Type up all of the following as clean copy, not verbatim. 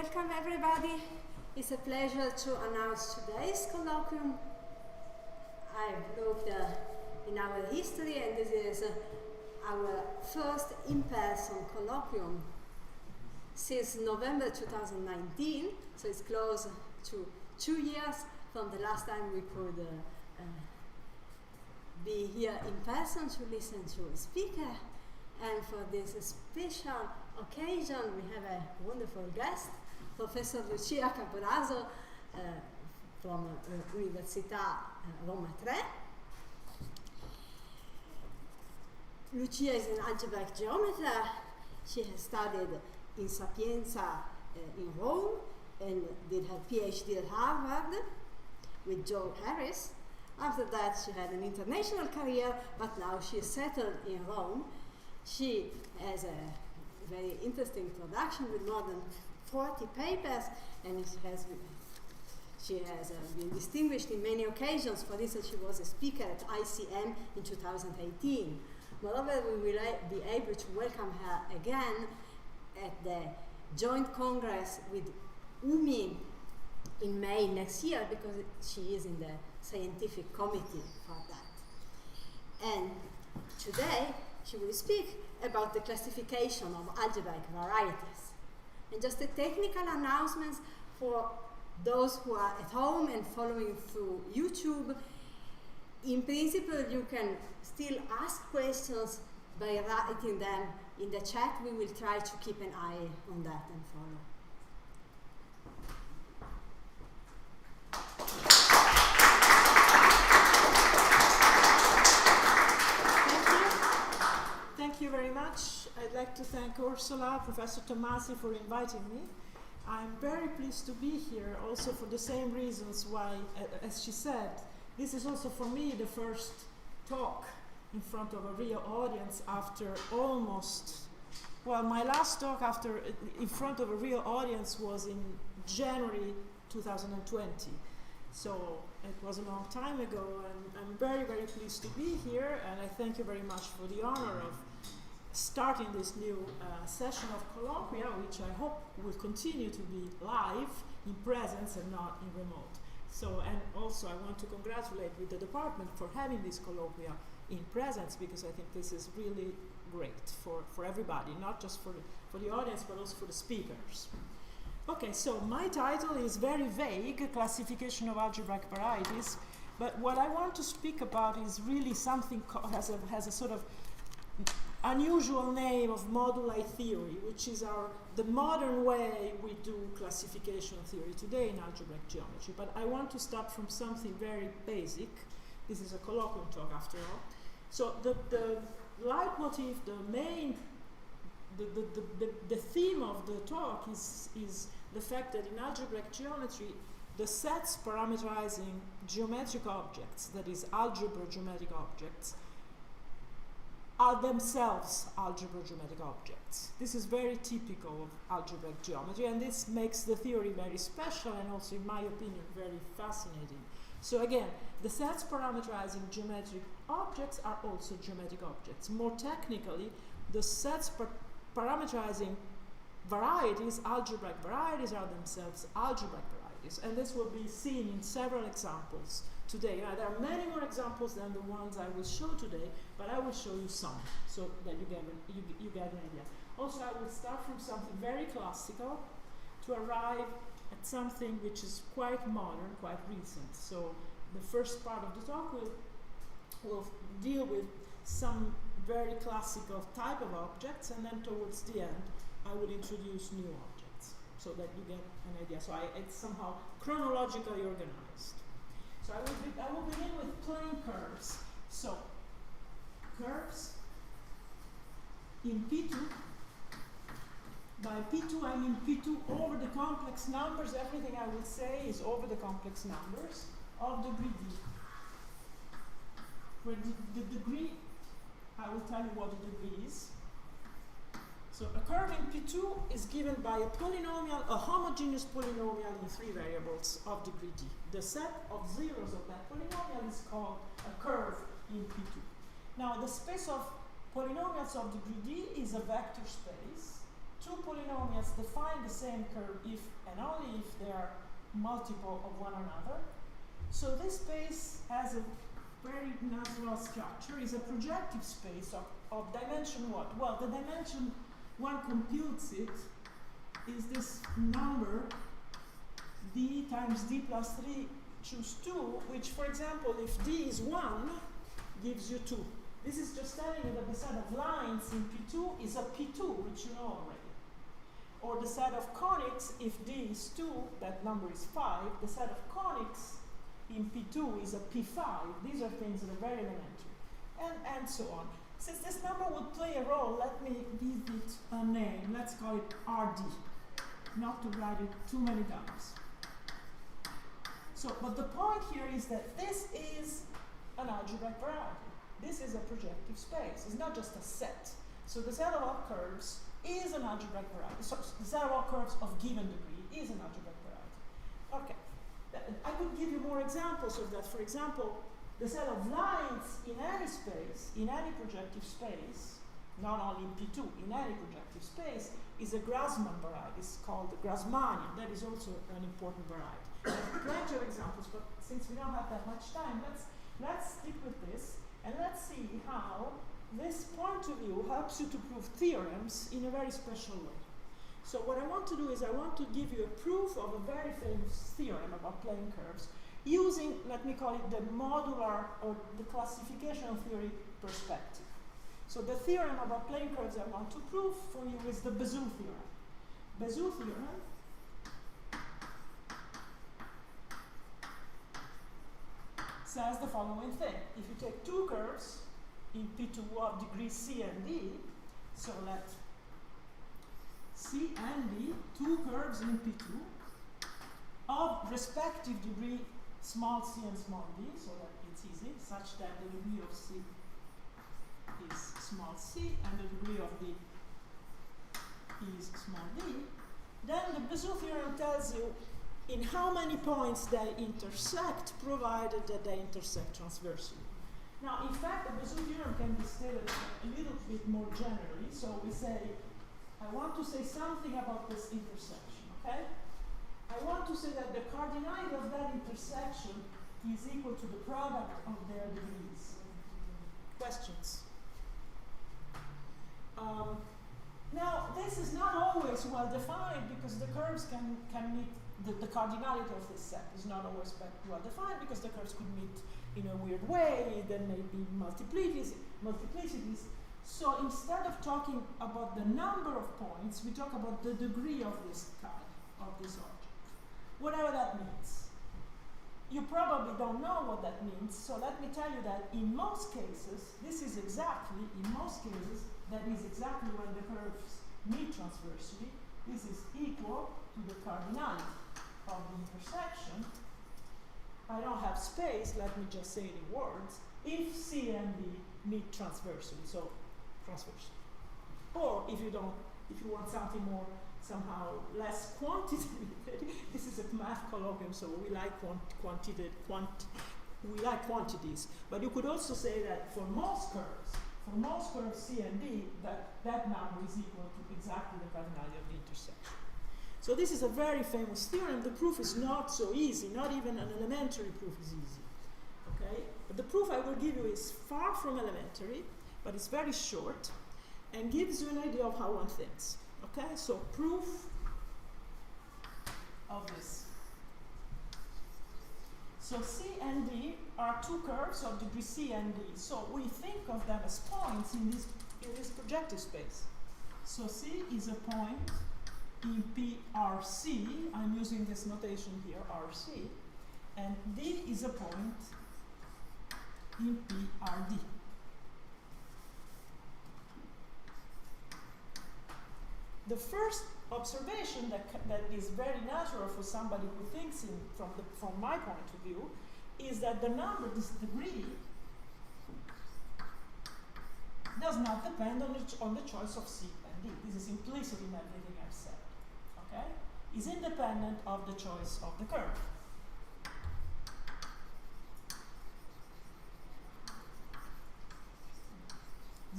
Welcome everybody. It's a pleasure to announce today's colloquium. I've looked in our history, and this is our first in-person colloquium since November 2019, so it's close to 2 years from the last time we could be here in person to listen to a speaker. And for this special occasion, we have a wonderful guest, Professor Lucia Caporaso from Università Roma Tre. Lucia is an algebraic geometer. She has studied in Sapienza in Rome and did her Ph.D. at Harvard with Joe Harris. After that, she had an international career, but now she is settled in Rome. She has a very interesting production with more than 40 papers, and she has been distinguished in many occasions. For instance, she was a speaker at ICM in 2018. Moreover, we will be able to welcome her again at the joint congress with UMI in May next year, because she is in the scientific committee for that. And today, she will speak about the classification of algebraic varieties. And just a technical announcement for those who are at home and following through YouTube. In principle, you can still ask questions by writing them in the chat. We will try to keep an eye on that and follow. Thank you very much. I'd like to thank Ursula, Professor Tomasi, for inviting me. I'm very pleased to be here, also for the same reasons why, as she said, this is also for me the first talk in front of a real audience after my last talk in front of a real audience was in January 2020. So it was a long time ago, and I'm very, very pleased to be here, and I thank you very much for the honor of starting this new session of colloquia, which I hope will continue to be live, in presence and not in remote. So, and also I want to congratulate with the department for having this colloquia in presence, because I think this is really great for everybody, not just for the audience, but also for the speakers. Okay, so my title is very vague, Classification of Algebraic Varieties, but what I want to speak about is really something has a sort of unusual name of moduli theory, which is the modern way we do classification theory today in algebraic geometry. But I want to start from something very basic. This is a colloquium talk after all. So the leitmotif, the theme of the talk is the fact that in algebraic geometry, the sets parametrizing geometric objects, that is algebra geometric objects, are themselves algebra geometric objects. This is very typical of algebraic geometry, and this makes the theory very special and also, in my opinion, very fascinating. So again, the sets parametrizing geometric objects are also geometric objects. More technically, the sets parametrizing varieties, algebraic varieties, are themselves algebraic varieties. And this will be seen in several examples today. Now, there are many more examples than the ones I will show today, but I will show you some so that you get an idea. Also, I will start from something very classical to arrive at something which is quite modern, quite recent. So the first part of the talk will deal with some very classical type of objects, and then towards the end I will introduce new objects so that you get an idea. So it's somehow chronologically organized. So I will begin with plane curves. So curves in P2. By P2 I mean P2 over the complex numbers. Everything I will say is over the complex numbers of degree D. Where the degree, I will tell you what the degree is. So a curve in P2 is given by a polynomial, a homogeneous polynomial in 3 variables of degree D. The set of zeros of that polynomial is called a curve in P2. Now the space of polynomials of degree D is a vector space two polynomials define the same curve if and only if they are multiple of one another. So this space has a very natural structure. Is a projective space of dimension what? Well, the dimension one computes it is this number d times d plus 3 choose 2, which, for example, if d is 1, gives you 2. This is just telling you that the set of lines in P2 is a P2, which you know already. Or the set of conics, if d is 2, that number is 5, the set of conics in P2 is a P5. These are things that are very elementary. And so on. Since this number would play a role, let me give it a name. Let's call it RD, not to write it too many times. So, but the point here is that this is an algebraic variety. This is a projective space. It's not just a set. So the set of all curves is an algebraic variety. So the set of all curves of given degree is an algebraic variety. Okay. I could give you more examples of that. For example, the set of lines in any space, in any projective space, not only in P2, in any projective space, is a Grassmann variety. It's called the Grassmannian. That is also an important variety. Plenty of examples, but since we don't have that much time, let's stick with this and let's see how this point of view helps you to prove theorems in a very special way. So what I want to do is I want to give you a proof of a very famous theorem about plane curves using, let me call it the modular or the classification theory perspective. So the theorem about plane curves I want to prove for you is the Bazoo theorem. Bazoo theorem says the following thing. If you take two curves in P2 of degree C and D, so let C and D, two curves in P2 of respective degree small c and small d, so that it's easy, such that the degree of C is small c and the degree of D is small d, then the Bazoo theorem tells you in how many points they intersect, provided that they intersect transversely. Now, in fact, the Bazoo theorem can be stated a little bit more generally. So we say, I want to say something about this intersection, okay? I want to say that the cardinality of that intersection is equal to the product of their degrees. Questions? Now, this is not always well defined because the curves can meet, the cardinality of this set is not always well defined because the curves could meet in a weird way, there may be multiplicities. So instead of talking about the number of points, we talk about the degree of this kind, of this object. Whatever that means. You probably don't know what that means, so let me tell you that in most cases, this is exactly, in most cases, that is exactly when the curves meet transversely. This is equal to the cardinality of the intersection. I don't have space, let me just say it in words. If C and D meet transversely, so transversely. Or if you want something more, somehow less quantitative, this is a math colloquium, so we like quantities. But you could also say that for most curves C and D, that number is equal to exactly the cardinality of the intersection. So this is a very famous theorem. The proof is not so easy. Not even an elementary proof is easy. Okay? But the proof I will give you is far from elementary, but it's very short and gives you an idea of how one thinks. Okay? So proof of this. So C and D are two curves of degree C and D. So we think of them as points in this projective space. So C is a point in PRC, I'm using this notation here, RC, and D is a point in PRD. The first observation that is very natural for somebody who thinks from my point of view is that the number, this degree, does not depend on the choice of C and D. This is implicit in everything I've said. Okay? Is independent of the choice of the curve.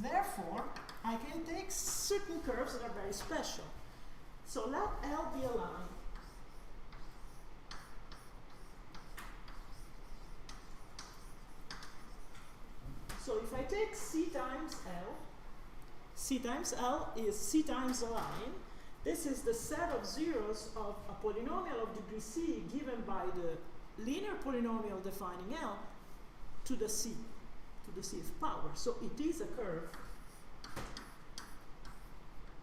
Therefore, I can take certain curves that are very special. So let L be a line. So if I take C times L is C times a line. This is the set of zeros of a polynomial of degree C given by the linear polynomial defining L to the Cth power. So it is a curve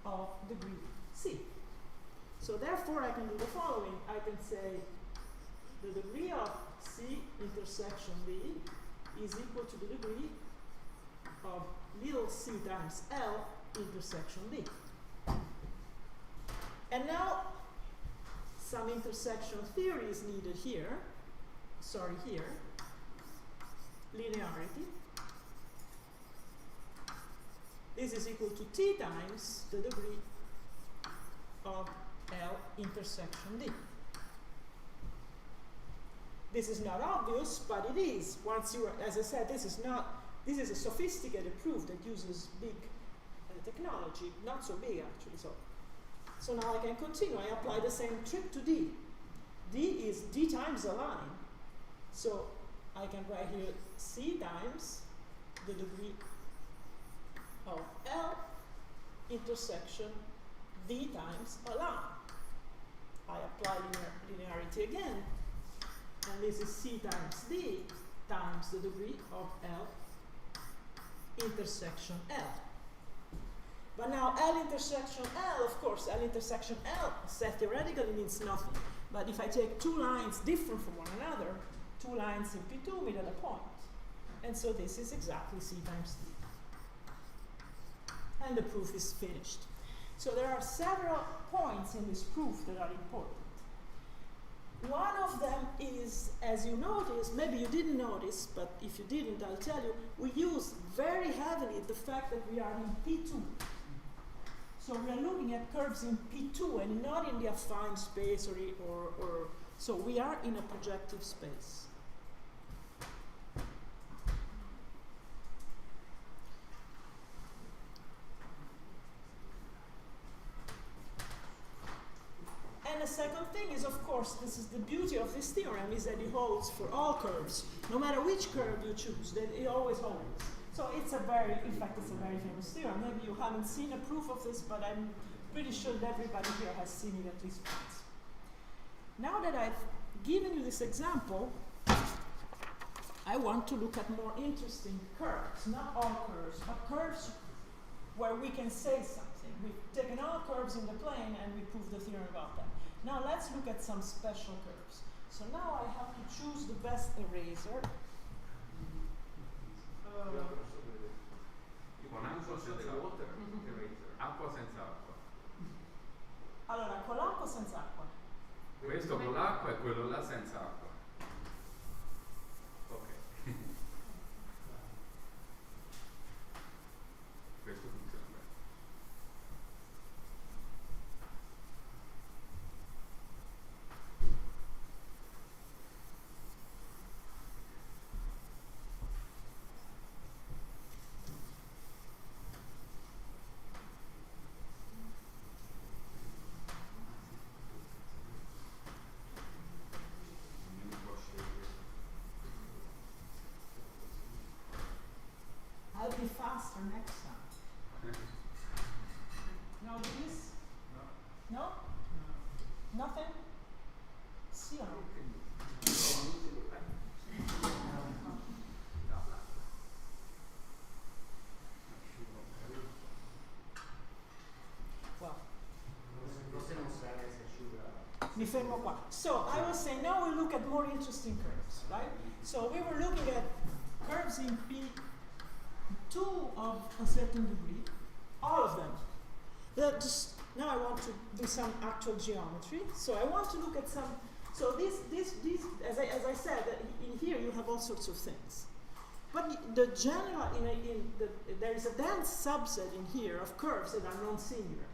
of degree C. So therefore I can do the following. I can say the degree of C intersection D is equal to the degree of little c times L intersection D. And now some intersection theory is needed here. Here. Linearity. This is equal to T times the degree of L intersection D. This is not obvious, but it is. Once you are, as I said, this is a sophisticated proof that uses big technology, not so big actually. So now I can continue. I apply the same trick to D. D is D times a line. So I can write here C times the degree of L intersection D times a line. I apply linearity again, and this is C times D times the degree of L intersection L. But now L intersection L, of course, L intersection L, set theoretically means nothing. But if I take two lines different from one another, two lines in P2 meet at a point. And so this is exactly C times D. And the proof is finished. So there are several points in this proof that are important. One of them is, as you notice, maybe you didn't notice, but if you didn't, I'll tell you, we use very heavily the fact that we are in P2. So we are looking at curves in P2 and not in the affine space or so we are in a projective space. And the second thing is, of course, this is the beauty of this theorem, is that it holds for all curves. No matter which curve you choose, that it always holds. So it's a very, in fact, it's a very famous theorem. Maybe you haven't seen a proof of this, but I'm pretty sure that everybody here has seen it at least once. Now that I've given you this example, I want to look at more interesting curves. Not all curves, but curves where we can say something. We've taken all curves in the plane and we proved the theorem about them. Now let's look at some special curves. So now I have to choose the best eraser. Con acqua senza water, acqua senza acqua. Allora, con l'acqua o senza acqua? Questo con l'acqua e quello là senza acqua. Ok. Questo funziona bene. I'll be faster next time. No, this? No? No? Nothing? Sì o no? Well. Mi fermo qua. So I was saying now we look at more interesting curves, right? So we were looking at curves in P2 of a certain degree, all of them. Now I want to do some actual geometry. So I want to look at some. So these as I said, in here you have all sorts of things. But the general there is a dense subset in here of curves that are non-singular.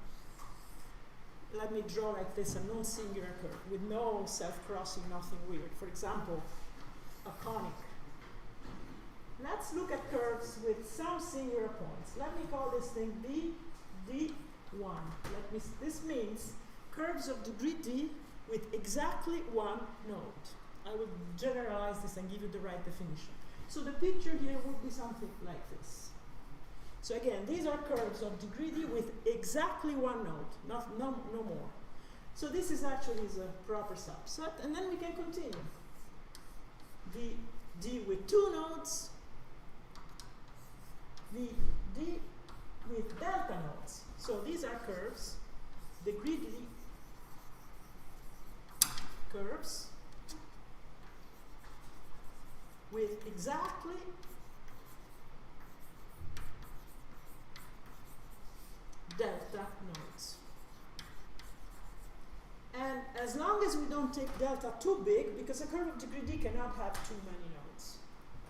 Let me draw like this, a non-singular curve with no self-crossing, nothing weird. For example, a conic. let's look at curves with some singular points. Let me call this thing B, D1. This means curves of degree D with exactly one node. I will generalize this and give you the right definition. So the picture here would be something like this. So again, these are curves of degree D with exactly one node, no more. So this is actually a proper subset, and then we can continue. D with two nodes, D with delta nodes. So these are curves, degree D curves with exactly delta nodes. And as long as we don't take delta too big, because a curve of degree D cannot have too many nodes,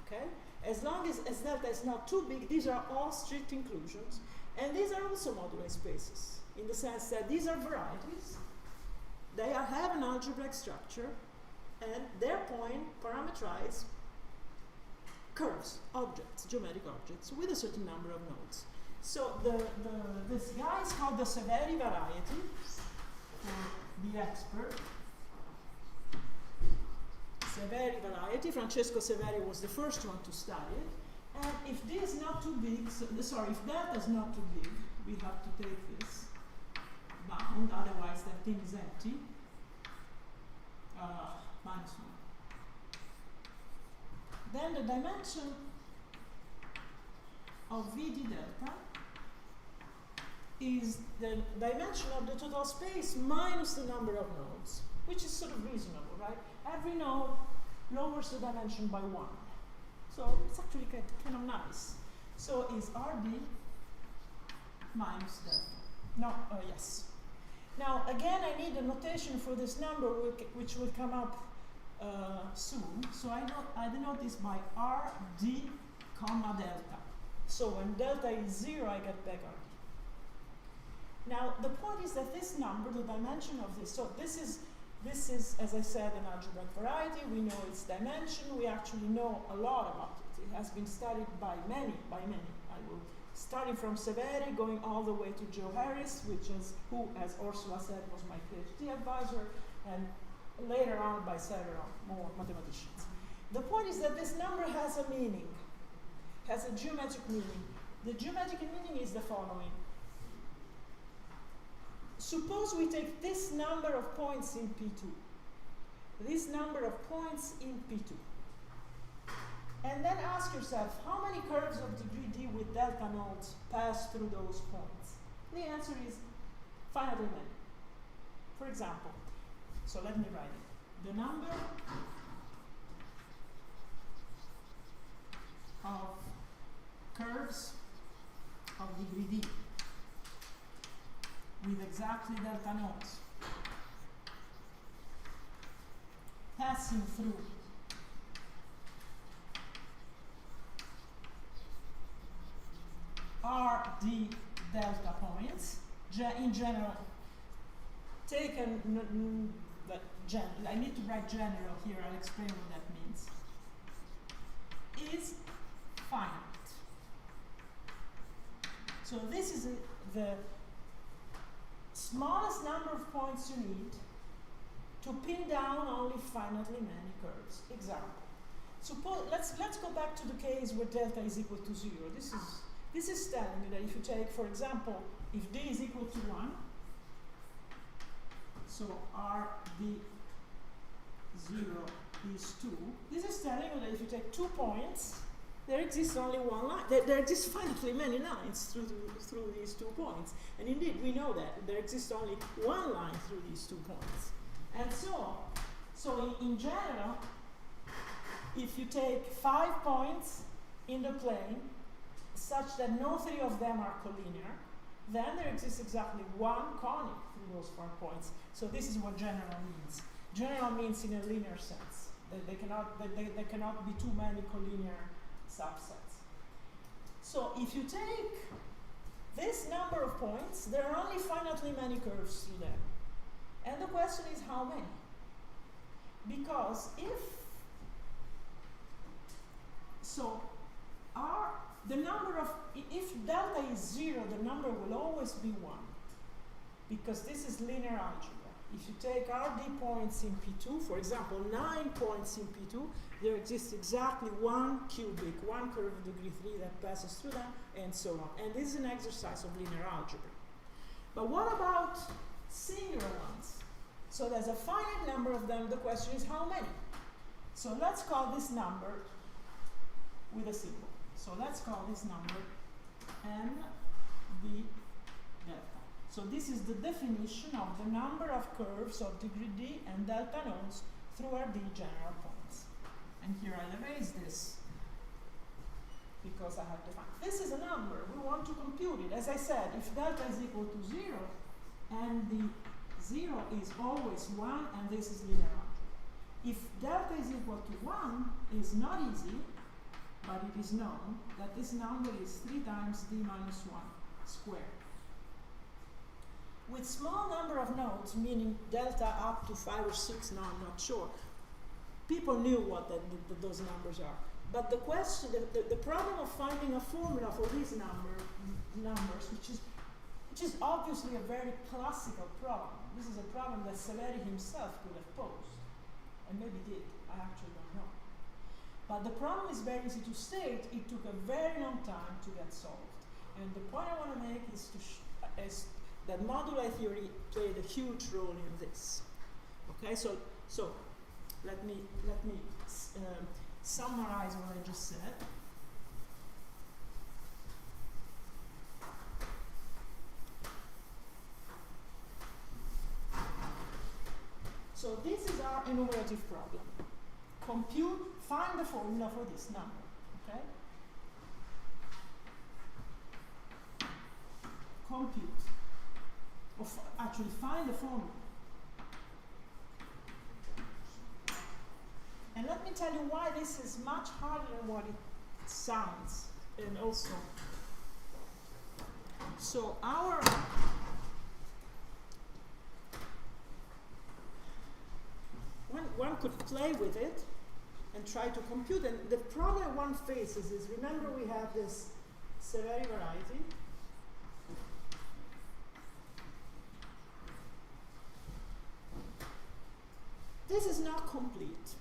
okay? As long as delta is not too big, these are all strict inclusions, and these are also moduli spaces, in the sense that these are varieties. They have an algebraic structure, and their point parametrize curves, objects, geometric objects, with a certain number of nodes. So this guy is called the Severi variety, the expert. Severi variety, Francesco Severi was the first one to study it. And if D is not too big, if delta is not too big, we have to take this bound, otherwise that thing is empty. Minus 1. Then the dimension of VD delta is the dimension of the total space minus the number of nodes, which is sort of reasonable, right? Every node lowers the dimension by 1. So it's actually kind of nice. So is RD minus delta. Yes. Now, again, I need a notation for this number which will come up soon. So I denote this by RD comma delta. So when delta is 0, I get back RD. Now, the point is that this number, the dimension of this, so this is, as I said, an algebraic variety. We know its dimension. We actually know a lot about it. It has been studied by many. Starting from Severi, going all the way to Joe Harris, who, as Ursula said, was my Ph.D. advisor, and later on by several more mathematicians. The point is that this number has a meaning, has a geometric meaning. The geometric meaning is the following. Suppose we take this number of points in P2, this number of points in P2, and then ask yourself, how many curves of degree D with delta nodes pass through those points? The answer is finitely many. For example, so let me write it. The number of curves of degree D with exactly delta nodes passing through RD delta points, in general, taken, I need to write general here, I'll explain what that means, is finite. So this is the smallest number of points you need to pin down only finitely many curves. Example. Suppose let's go back to the case where delta is equal to 0. This is telling you that if you take, for example, if D is equal to 1, so RD 0 is 2, this is telling you that if you take 2 points, there exists only one line. There exists finitely many lines through these 2 points. And indeed, we know that there exists only one line through these 2 points. And so in general, if you take 5 points in the plane, such that no 3 of them are collinear, then there exists exactly one conic through those 4 points. So this is what general means. General means in a linear sense. There cannot be too many collinear subsets. So if you take this number of points, there are only finitely many curves through them. And the question is how many? Because the number of, if delta is 0, the number will always be 1, because this is linear algebra. If you take RD points in P2, for example, 9 points in P2, there exists exactly one cubic, one curve of degree 3 that passes through them, and so on. And this is an exercise of linear algebra. But what about singular ones? So there's a finite number of them. The question is how many? So let's call this number with a symbol. So let's call this number n d delta. So this is the definition of the number of curves of degree d and delta nodes through RD general points. And here I'll erase this because I have defined. This is a number. We want to compute it. As I said, if delta is equal to 0 and the 0 is always 1, and this is linear algebra. If delta is equal to 1, it's not easy, but it is known that this number is 3 times d minus 1 squared. With small number of nodes, meaning delta up to 5 or 6, now I'm not sure, people knew what those numbers are. But the question, the problem of finding a formula for these numbers, which is obviously a very classical problem. This is a problem that Severi himself could have posed, and maybe did. I actually don't know. But the problem is very easy to state. It took a very long time to get solved. And the point I want to make is that moduli theory played a huge role in this. Okay, so let me summarize what I just said. So this is our enumerative problem. Find the formula for this number. Okay? Compute. Actually, find the formula. And let me tell you why this is much harder than what it sounds. And also, so one could play with it and try to compute. And the problem one faces is, remember we have this Severi variety. This is not complete.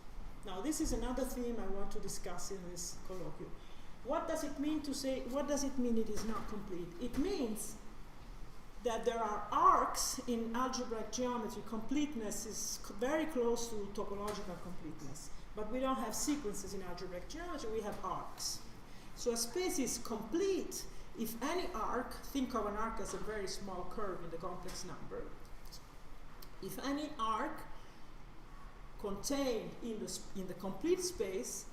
Now, this is another theme I want to discuss in this colloquium. What does it mean to say, what does it mean it is not complete? It means that there are arcs in algebraic geometry. Completeness is very close to topological completeness. But we don't have sequences in algebraic geometry, we have arcs. So a space is complete if any arc, think of an arc as a very small curve in the complex number. If any arc contained in the complete space,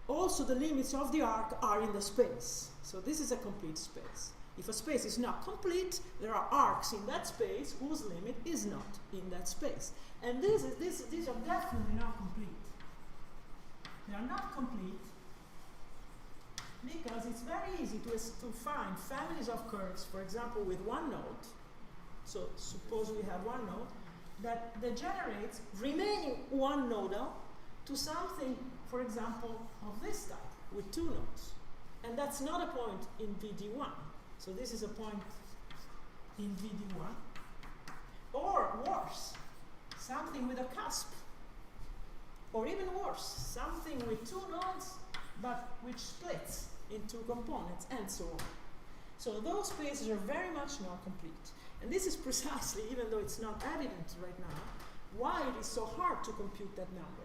also the limits of the arc are in the space. So this is a complete space. If a space is not complete, there are arcs in that space whose limit is not in that space. And these are definitely not complete. They are not complete because it's very easy to find families of curves, for example, with one node. So suppose we have one node that generates remaining one nodal to something, for example, of this type with two nodes. And that's not a point in VD1. So this is a point in VD1. Or worse, something with a cusp. Or even worse, something with two nodes but which splits into components, and so on. So those spaces are very much not complete. And this is precisely, even though it's not evident right now, why it is so hard to compute that number.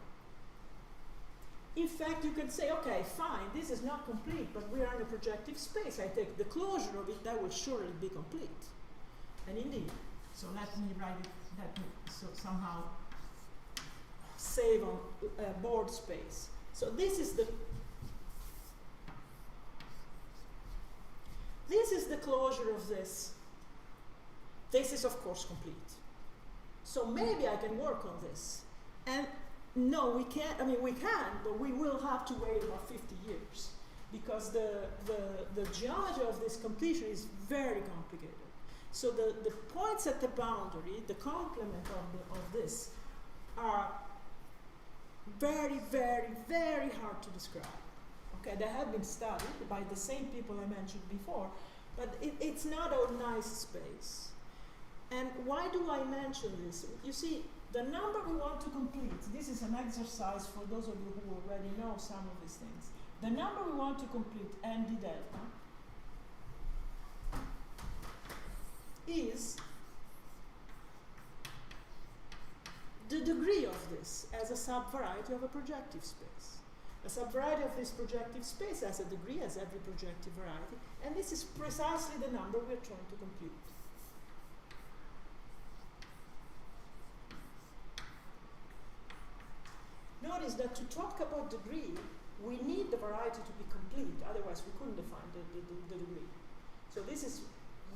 In fact, you can say, okay, fine, this is not complete, but we are in a projective space. I take the closure of it, that will surely be complete. And indeed, so let me write it, so somehow save on board space. So this is the closure of this. This is, of course, complete. So maybe I can work on this. And no, we can't. I mean, we can, but we will have to wait about 50 years because the geometry of this completion is very complicated. So the points at the boundary, the complement of this, are very, very, very hard to describe. Okay, they have been studied by the same people I mentioned before, but it's not a nice space. And why do I mention this? You see, the number we want to complete, this is an exercise for those of you who already know some of these things. The number we want to complete, n d delta, is the degree of this as a subvariety of a projective space. A subvariety of this projective space has a degree as every projective variety, and this is precisely the number we're trying to compute. Notice that to talk about degree, we need the variety to be complete, otherwise we couldn't define the degree. So this is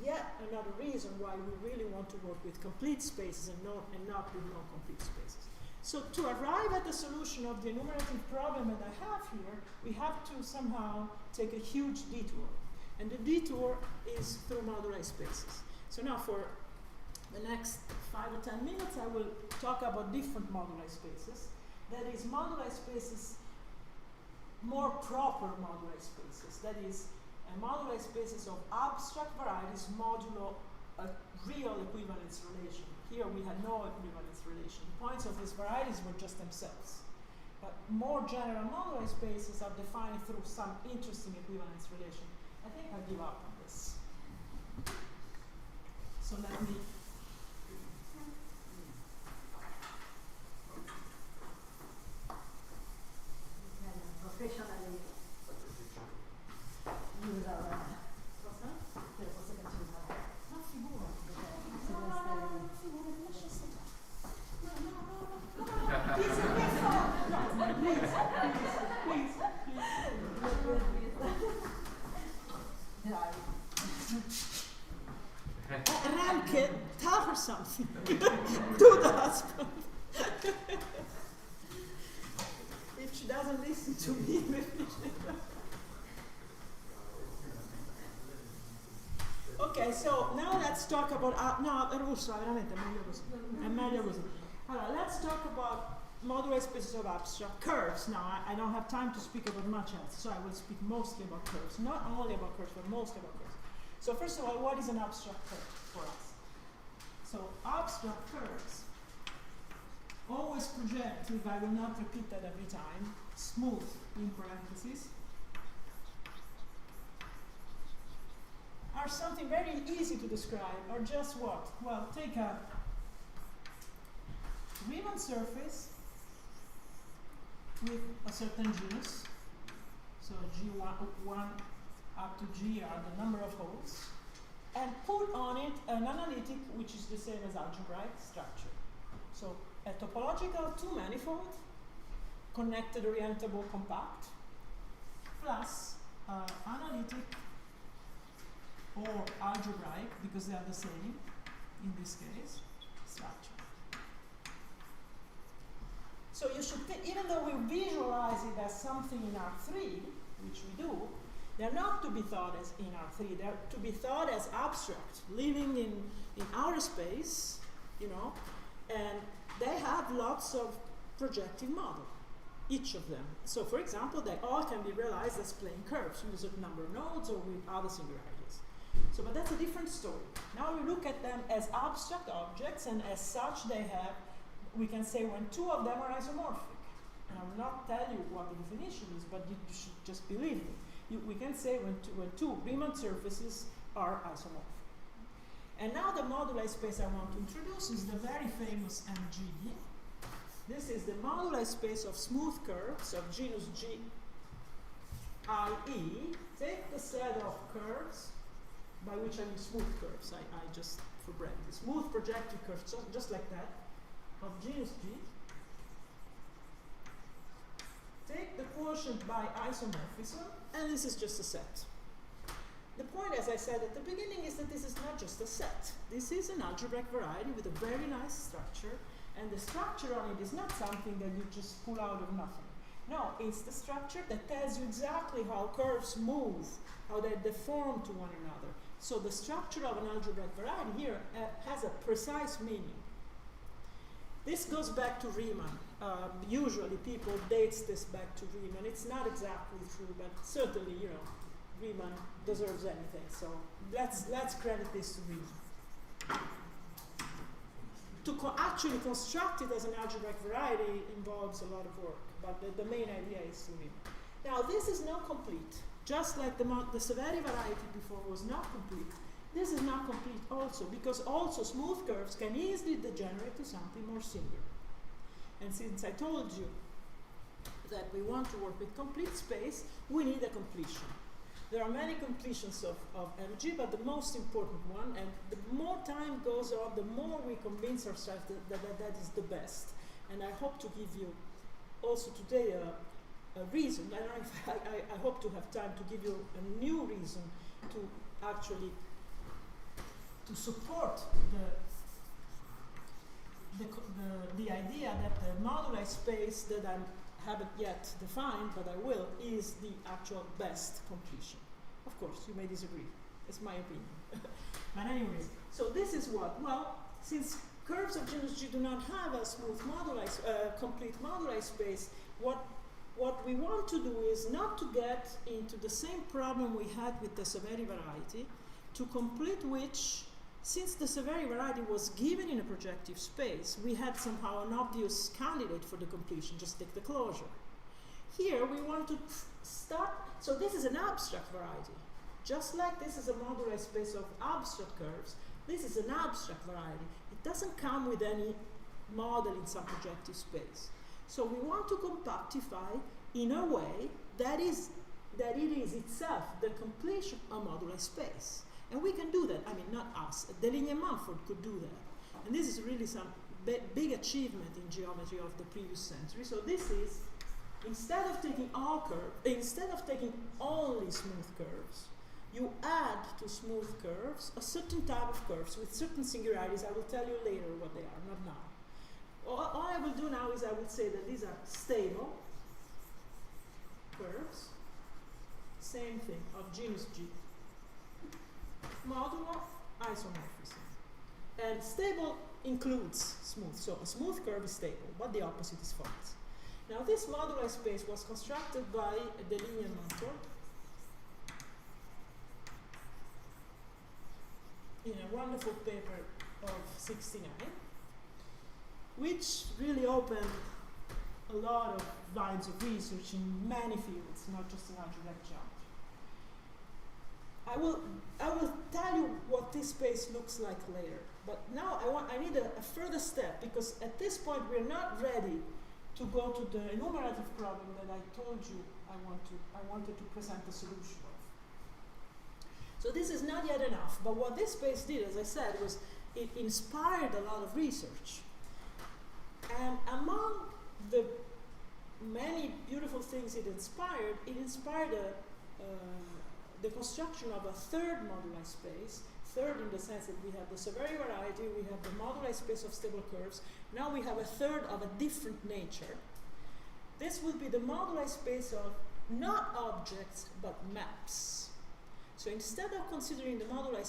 yet another reason why we really want to work with complete spaces and not with non-complete spaces. So to arrive at the solution of the enumerative problem that I have here, we have to somehow take a huge detour. And the detour is through moduli spaces. So now for the next 5 or 10 minutes, I will talk about different moduli spaces. That is, moduli spaces, more proper moduli spaces. That is, moduli spaces of abstract varieties modulo a real equivalence relation. Here we had no equivalence relation. The points of these varieties were just themselves. But more general moduli spaces are defined through some interesting equivalence relation. I think I give up on this. So let me professionally use our posso continuare? Ma figurati. Lascia stare. Ramke, tell her something. Do the husband. If she doesn't listen to me, maybe Okay, so now let's talk about Russo, veramente è meglio così. Allora, let's talk about moduli spaces of abstract curves. Now, I don't have time to speak about much else, so I will speak mostly about curves. Not only about curves, but mostly about curves. So first of all, what is an abstract curve for us? So abstract curves always projective, I will not repeat that every time, smooth in parentheses, are something very easy to describe, are just what? Well, take a Riemann surface with a certain genus, so G1 up to G are the number of holes, and put on it an analytic which is the same as algebraic structure. So a topological two-manifold, connected orientable compact, plus analytic or algebraic, because they are the same in this case, structure. So you should even though we visualize it as something in R3, which we do, they're not to be thought as in R3, they're to be thought as abstract, living in outer space, you know, and they have lots of projective model, each of them. So for example, they all can be realized as plane curves with a certain number of nodes or with other singularities. So, but that's a different story. Now we look at them as abstract objects, and as such they have, we can say when two of them are isomorphic. And I will not tell you what the definition is, but you should just believe me. We can say when two Riemann surfaces are isomorphic. And now the moduli space I want to introduce is the very famous MG. This is the moduli space of smooth curves of genus G, i.e. take the set of curves, by which I mean smooth curves, I just for brevity, smooth projective curves, so just like that, of genus G. Take the quotient by isomorphism, and this is just a set. The point, as I said at the beginning, is that this is not just a set. This is an algebraic variety with a very nice structure, and the structure on it is not something that you just pull out of nothing. No, it's the structure that tells you exactly how curves move, how they deform to one another. So the structure of an algebraic variety here has a precise meaning. This goes back to Riemann. Usually people dates this back to Riemann. It's not exactly true, but certainly, you know, Riemann deserves anything. So let's credit this to Riemann. To actually construct it as an algebraic variety involves a lot of work, but the main idea is to Riemann. Now this is not complete. Just like the Severi variety before was not complete, this is not complete also, because also smooth curves can easily degenerate to something more singular. And since I told you that we want to work with complete space, we need a completion. There are many completions of MG, but the most important one, and the more time goes on, the more we convince ourselves that is the best. And I hope to give you also today a reason. I don't know if I hope to have time to give you a new reason to actually to support the idea that the moduli space that I haven't yet defined, but I will, is the actual best completion. Of course, you may disagree. It's my opinion. But anyways, so this is what? Well, since curves of genus G do not have a smooth moduli, complete moduli space, what we want to do is not to get into the same problem we had with the Severi variety, to complete which, since the Severi variety was given in a projective space, we had somehow an obvious candidate for the completion, just take the closure. Here we want to start, so this is an abstract variety. Just like this is a moduli space of abstract curves, this is an abstract variety. It doesn't come with any model in some projective space. So we want to compactify in a way that it is itself the completion of moduli space. And we can do that. I mean, not us. Deligne and Mumford could do that. And this is really some big achievement in geometry of the previous century. So this is, instead of taking only smooth curves, you add to smooth curves a certain type of curves with certain singularities. I will tell you later what they are, not now. All I will do now is I will say that these are stable curves, same thing, of genus G, modulo isomorphism. And stable includes smooth, so a smooth curve is stable, but the opposite is false. Now this moduli space was constructed by Deligne and Mumford in a wonderful paper of '69, which really opened a lot of lines of research in many fields, not just in algebraic geometry. I will tell you what this space looks like later, but now I need a further step, because at this point we're not ready to go to the enumerative problem that I told you I wanted to present the solution of. So this is not yet enough, but what this space did, as I said, was it inspired a lot of research. And among the many beautiful things it inspired the construction of a third moduli space, third in the sense that we have the Severi variety, we have the moduli space of stable curves, now we have a third of a different nature. This will be the moduli space of not objects, but maps. So instead of considering the moduli,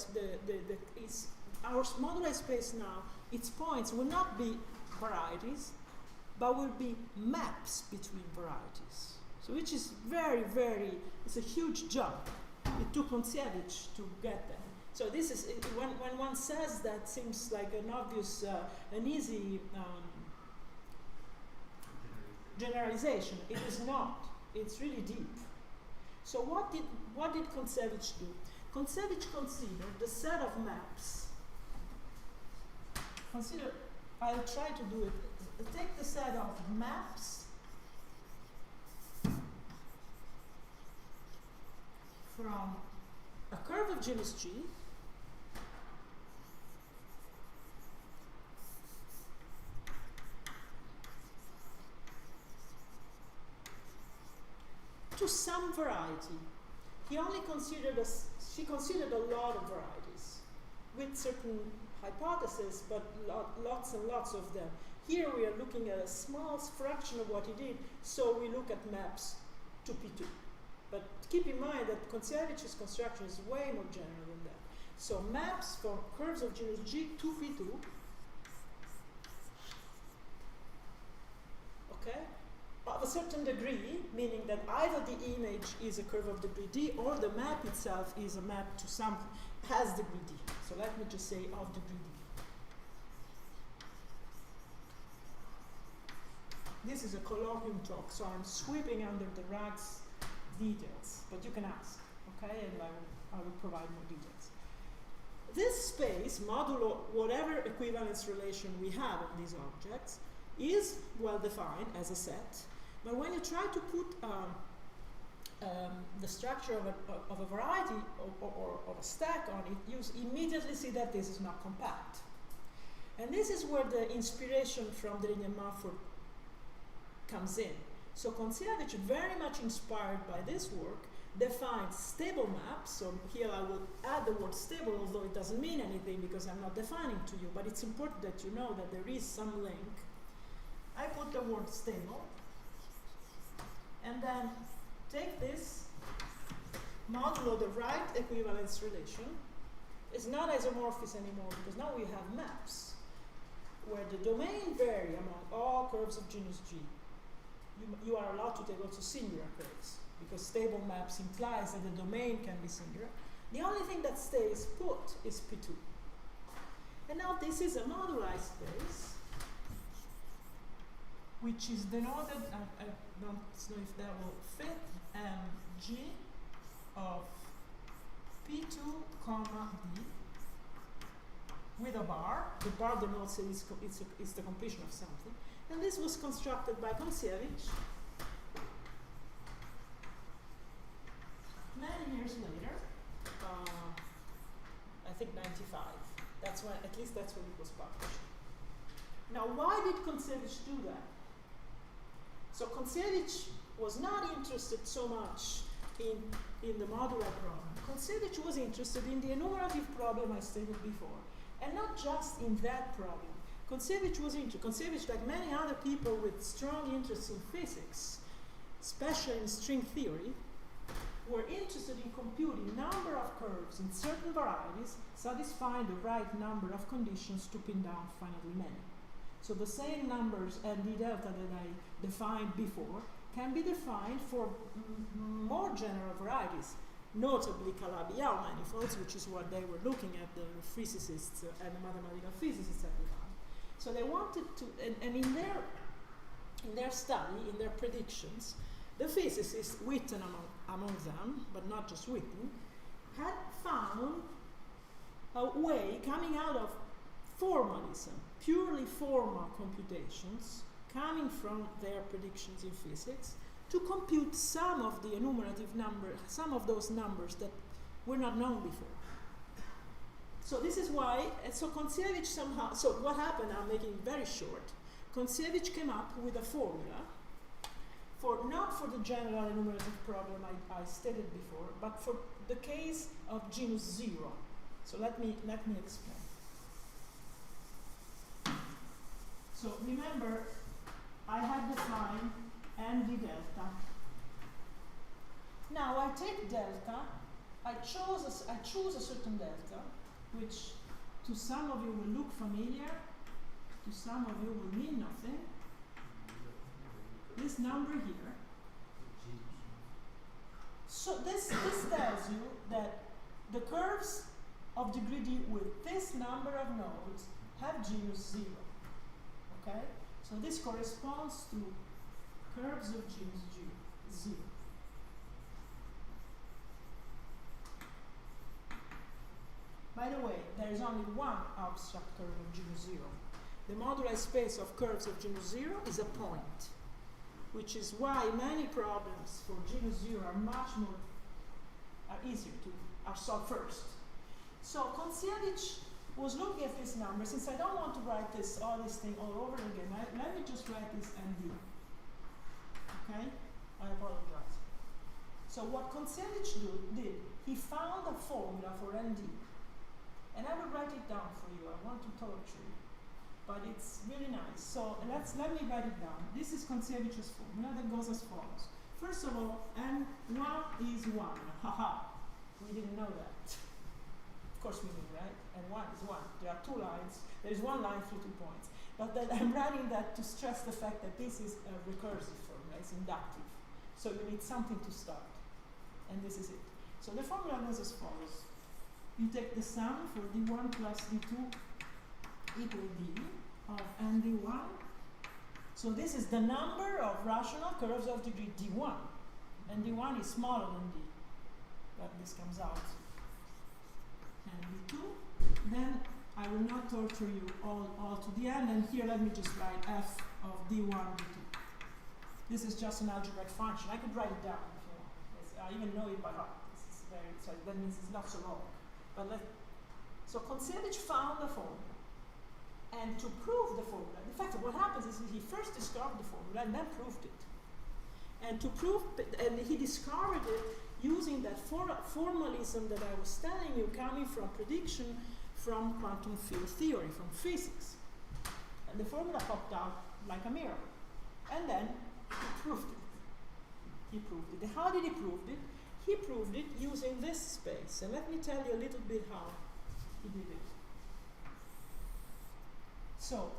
our moduli space now, its points will not be varieties, but will be maps between varieties. So which is it's a huge jump. It took Kontsevich to get there. So this is, when one says that, seems like an obvious, an easy generalization. It is not. It's really deep. So what did Kontsevich do? Kontsevich considered the set of maps. I'll try to do it. Take the set of maps from a curve of genus G to some variety. She considered a lot of varieties with certain hypotheses, but lots and lots of them. Here we are looking at a small fraction of what he did, so we look at maps to P2. But keep in mind that Kontsevich's construction is way more general than that. So maps from curves of genus G to P2 okay, of a certain degree, meaning that either the image is a curve of degree D or the map itself is a map to something, has degree D. So let me just say of degree D. This is a colloquium talk, so I'm sweeping under the rugs details, but you can ask, okay, and I will provide more details. This space, modulo whatever equivalence relation we have on these objects, is well defined as a set, but when you try to put the structure of a variety or of a stack on it, you immediately see that this is not compact. And this is where the inspiration from the linear Mumford comes in. So Koncevich, very much inspired by this work, defines stable maps. So here I will add the word stable, although it doesn't mean anything because I'm not defining to you, but it's important that you know that there is some link. I put the word stable, and then take this modulo the right equivalence relation. It's not isomorphous anymore because now we have maps where the domain vary among all curves of genus G. You are allowed to take also singular curves because stable maps implies that the domain can be singular. The only thing that stays put is P2. And now this is a moduli space which is denoted, I don't know if that will fit, G of P2, comma D with a bar. The bar denotes that it's the completion of something. And this was constructed by Koncevich many years later, I think 95. That's when, at least that's when it was published. Now, why did Koncevich do that? So Koncevich was not interested so much in the modular problem. Koncevich was interested in the enumerative problem I stated before, and not just in that problem. Koncevich was Koncevich, like many other people with strong interests in physics, especially in string theory, were interested in computing number of curves in certain varieties satisfying the right number of conditions to pin down finitely many. So the same numbers and d delta that I defined before can be defined for more general varieties, notably Calabi-Yau manifolds, which is what they were looking at, the physicists and the mathematical physicists at the time. So they wanted to, and in their study, in their predictions, the physicists, Witten among them, but not just Witten, had found a way coming out of formalism, purely formal computations, coming from their predictions in physics, to compute some of the enumerative numbers, some of those numbers that were not known before. So this is why, and so Koncevich somehow, so what happened, I'm making it very short, Koncevich came up with a formula not for the general enumerative problem I stated before, but for the case of genus 0. So let me explain. So remember, I had defined n d delta. Now I take delta, I choose a certain delta, which to some of you will look familiar, to some of you will mean nothing. This number here. So this tells you that the curves of degree D with this number of nodes have genus 0. Okay? So this corresponds to curves of genus G, 0. By the way, there is only one abstract curve of genus 0. The moduli space of curves of genus 0 is a point, which is why many problems for genus 0 are easier are solved first. So Koncevich was looking at this number. Since I don't want to write all this thing all over again, let me just write this ND. Okay? I apologize. So what Koncevich did, he found a formula for ND. And I will write it down for you. I want to torture you. But it's really nice. So let me write it down. This is Koncevich's formula that goes as follows. First of all, N1 is 1. Haha. We didn't know that. Of course we knew, right? And 1 is 1. There are two lines. There is one line through 2 points. But then I'm writing that to stress the fact that this is a recursive formula, it's inductive. So you need something to start. And this is it. So the formula goes as follows. You take the sum for d1 plus d2 equal d of n d1. So this is the number of rational curves of degree d1. And d1 is smaller than d. But this comes out. And d2. Then I will not torture you all to the end. And here let me just write f of d1, d2. This is just an algebraic function. I could write it down if you want. I even know it by heart. This is very, so that means it's not so long. But so Kontsevich found the formula. And to prove the formula, in fact, what happens is he first discovered the formula and then proved it. And to prove, and he discovered it using that formalism that I was telling you, coming from prediction from quantum field theory, from physics. And the formula popped out like a mirror. And then he proved it. He proved it. How did he prove it? He proved it using this space. And let me tell you a little bit how he did it. So,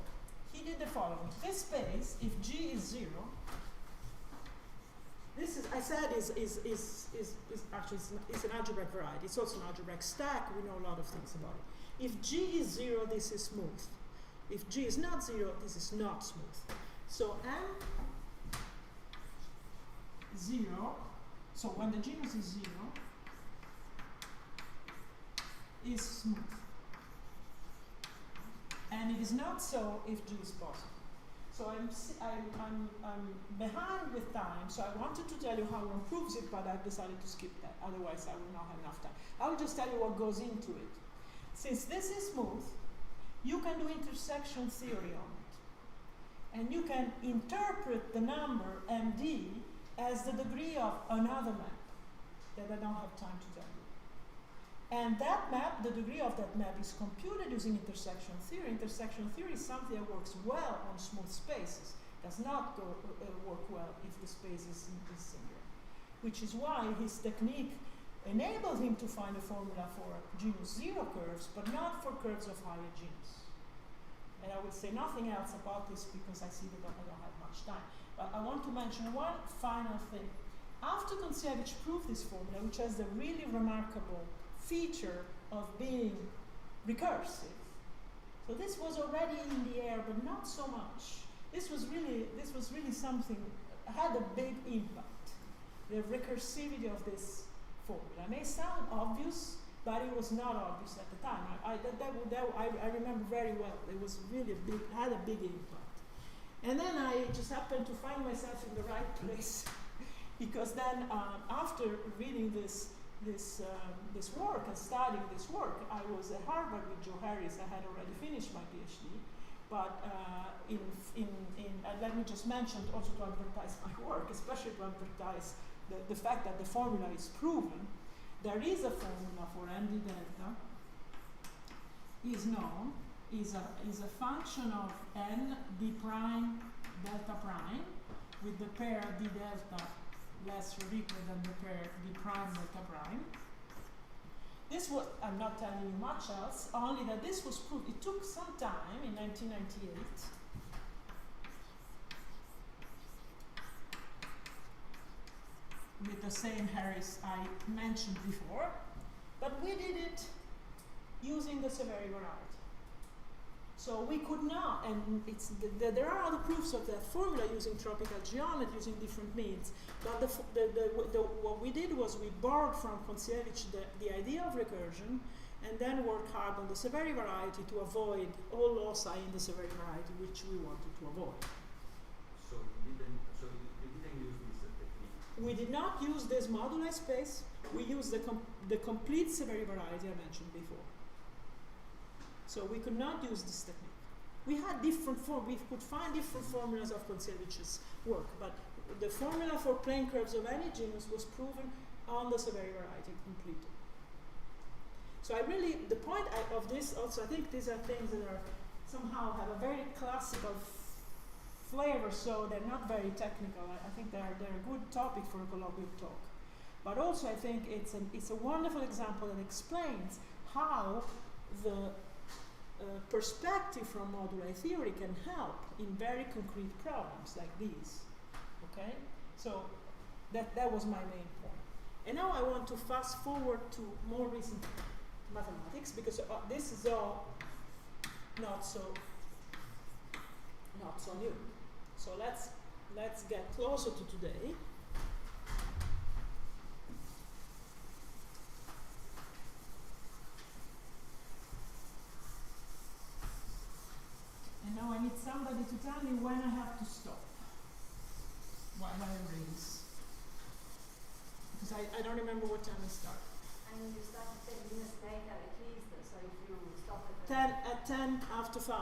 he did the following. This space, if G is 0, this is, I said, is actually it's an algebraic variety. It's also an algebraic stack. We know a lot of things about it. If G is 0, this is smooth. If G is not 0, this is not smooth. So M 0, so when the genus is 0, is smooth. And it is not so if G is positive. So I'm behind with time, so I wanted to tell you how one proves it, but I've decided to skip that. Otherwise, I will not have enough time. I will just tell you what goes into it. Since this is smooth, you can do intersection theory on it. And you can interpret the number MD as the degree of another map that I don't have time to tell you. And that map, the degree of that map is computed using intersection theory. Intersection theory is something that works well on smooth spaces. Does not work well if the space is singular. Which is why his technique enabled him to find a formula for genus 0 curves, but not for curves of higher genus. And I will say nothing else about this because I see that I don't have much time. But I want to mention one final thing. After Kontsevich proved this formula, which has the really remarkable feature of being recursive. So this was already in the air, but not so much. This was really something, had a big impact. The recursivity of this formula. It may sound obvious, but it was not obvious at the time. I remember very well. It was really had a big impact. And then I just happened to find myself in the right place, because then after reading this work and studying this work, I was at Harvard with Joe Harris. I had already finished my PhD, but let me just mention also to advertise my work, especially to advertise the fact that the formula is proven. There is a formula for MD delta is known, is a function of n d prime delta prime with the pair d delta less or equal than the pair d prime delta prime. This was, I'm not telling you much else, only that this was proved. It took some time in 1998. With the same Harris I mentioned before, but we did it using the Severi variety. So we could not, and there are other proofs of that formula using tropical geometry, using different means. But what we did was we borrowed from Kontsevich the idea of recursion, and then worked hard on the Severi variety to avoid all loci in the Severi variety, which we wanted to avoid. So you didn't use this technique? We did not use this moduli space. We used the complete Severi variety I mentioned before. So we could not use this technique. We had different we could find different formulas of Kontsevich's work, but the formula for plane curves of any genus was proven on the Severi variety completely. So the point of this also, I think these are things that are somehow have a very classical flavor, so they're not very technical. I think they're a good topic for a colloquium talk. But also I think it's a wonderful example that explains how the perspective from moduli theory can help in very concrete problems like these. Okay? So that was my main point. And now I want to fast forward to more recent mathematics, because this is all not so new. So let's get closer to today. And now I need somebody to tell me when I have to stop while I erase. Because I don't remember what time I start. And you start 10 minutes later at least, so if you stop at 10 after 5,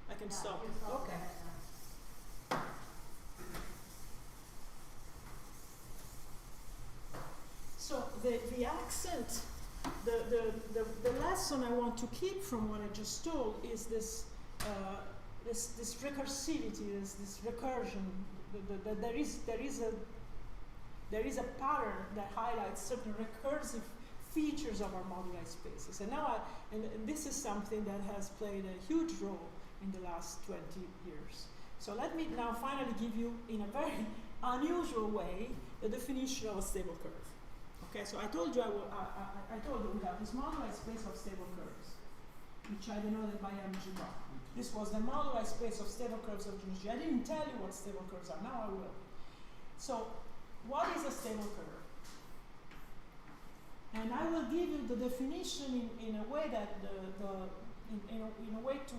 I can stop. Okay. So the accent, the lesson I want to keep from what I just told is this recursivity, this recursion. There is a pattern that highlights certain recursive features of our moduli spaces. And now and this is something that has played a huge role in the last 20 years. So let me now finally give you, in a very unusual way, the definition of a stable curve. Okay, so I told you I told you we have this moduli space of stable curves, which I denoted by mg bar. This was the moduli space of stable curves of G. I didn't tell you what stable curves are. Now I will. So, what is a stable curve? And I will give you the definition in a way that in a way to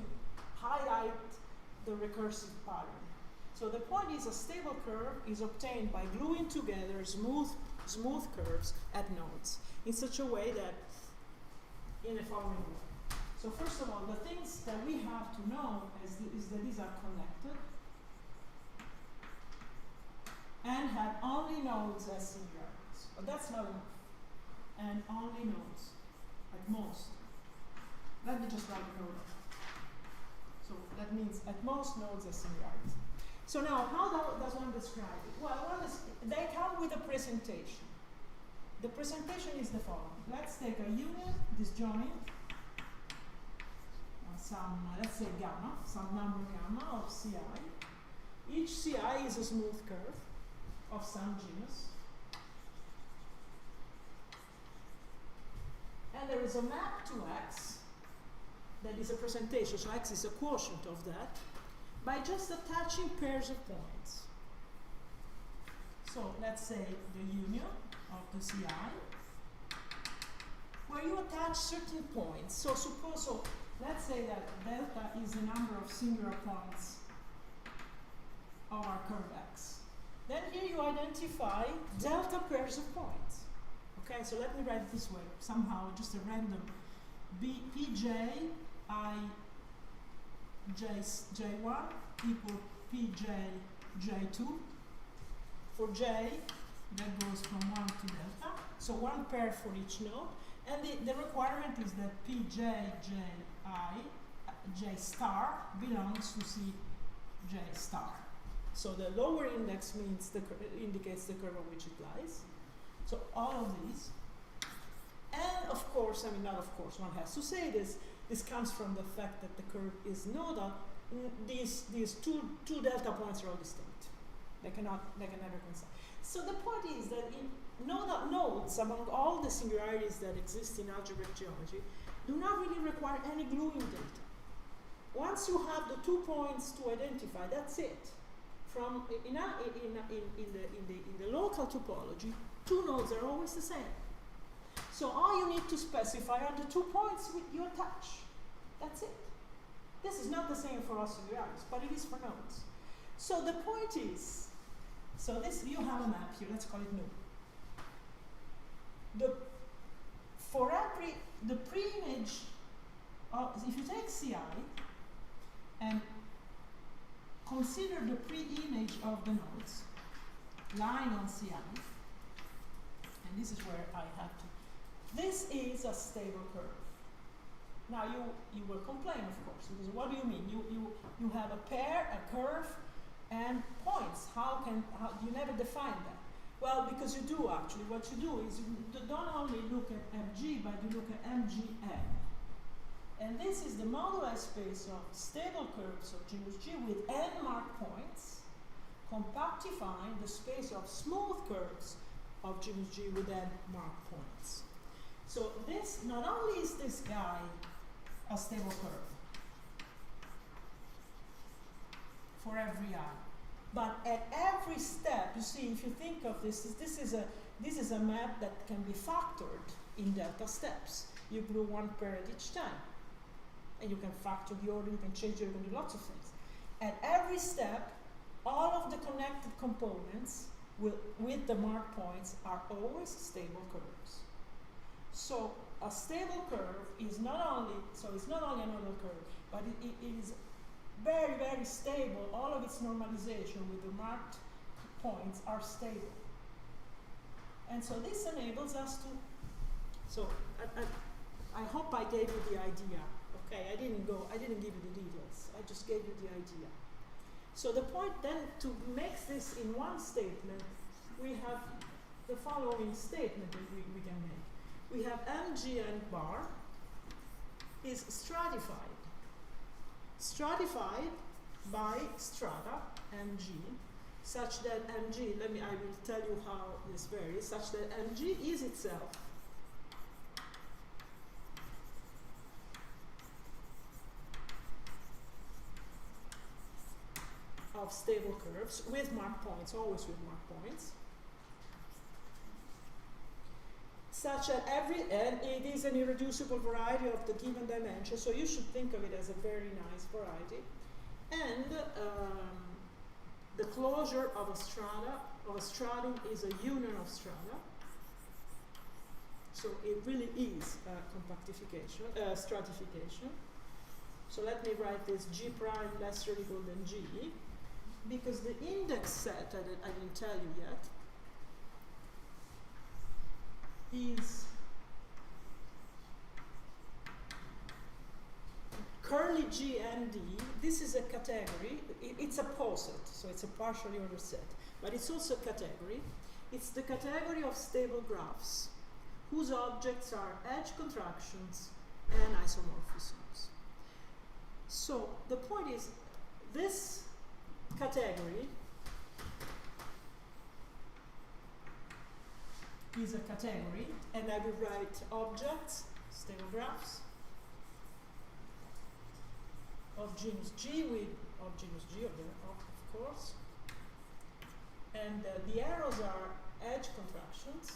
highlight the recursive pattern. So the point is, a stable curve is obtained by gluing together smooth curves at nodes in such a way that, in the following way. So first of all, the things that we have to know is that these are connected and have only nodes as singularities. But that's not enough. And only nodes, at most. Let me just write a node. So that means at most nodes as singularities. So now, how does one describe it? Well, they come with a presentation. The presentation is the following. Let's take a union, disjoint, let's say gamma, some number gamma of Ci. Each Ci is a smooth curve of some genus. And there is a map to X that is a presentation, so X is a quotient of that, by just attaching pairs of points. So let's say the union of the Ci, where you attach certain points. So let's say that delta is the number of singular points of our curve X. Then here you identify delta pairs of points. Okay, so let me write it this way, somehow, just a random Pj I J1 equal Pj J2. For J, that goes from 1 to delta, so one pair for each node. And the requirement is that Pj J star belongs to Cj star. So the lower index means indicates the curve on which it lies. So all of these. And of course, I mean, not of course, one has to say this. This comes from the fact that the curve is nodal. These two delta points are all distinct. They can never coincide. So the point is that in nodal nodes, among all the singularities that exist in algebraic geometry, do not really require any gluing data. Once you have the 2 points to identify, that's it. From in the local topology, 2 nodes are always the same. So all you need to specify are the 2 points you attach. That's it. This is not the same for all singularities, but it is for nodes. So the point is, so this, you have a map here, let's call it nu. The pre-image of, if you take Ci and consider the pre-image of the nodes lying on Ci, and this is where I have to. This is a stable curve. Now you will complain, of course, because what do you mean? You have a pair, a curve, and points. How you never define that? Well, because you do actually. What you do is you don't only look at mg, but you look at mgn. And this is the moduli space of stable curves of genus G with n marked points, compactifying the space of smooth curves of genus G with n marked points. So this, not only is this guy a stable curve for every I, but at every step, you see, if you think of this is a map that can be factored in delta steps. You do one pair at each time. And you can factor the order, you can change it, you can do lots of things. At every step, all of the connected components with the marked points are always stable curves. So a stable curve is not only, it's not only another curve, but it is very, very stable. All of its normalization with the marked points are stable. And so this enables us to, I hope I gave you the idea. Okay, I didn't give you the details. I just gave you the idea. So the point then, to make this in one statement, we have the following statement that we can make. We have mgn bar is stratified. Stratified by strata mg, such that mg, I will tell you how this varies, such that mg is itself of stable curves with marked points, always with marked points, such that and it is an irreducible variety of the given dimension, so you should think of it as a very nice variety. And the closure of a stratum is a union of strata. So it really is compactification, stratification. So let me write this G prime less or equal than G, because the index set, I didn't tell you yet, is curly G and D. This is a category. It's a poset, so it's a partially ordered set, but it's also a category. It's the category of stable graphs whose objects are edge contractions and isomorphisms. So the point is, this category is a category, and I will write objects, stable graphs, of genus G of course, and the arrows are edge contractions.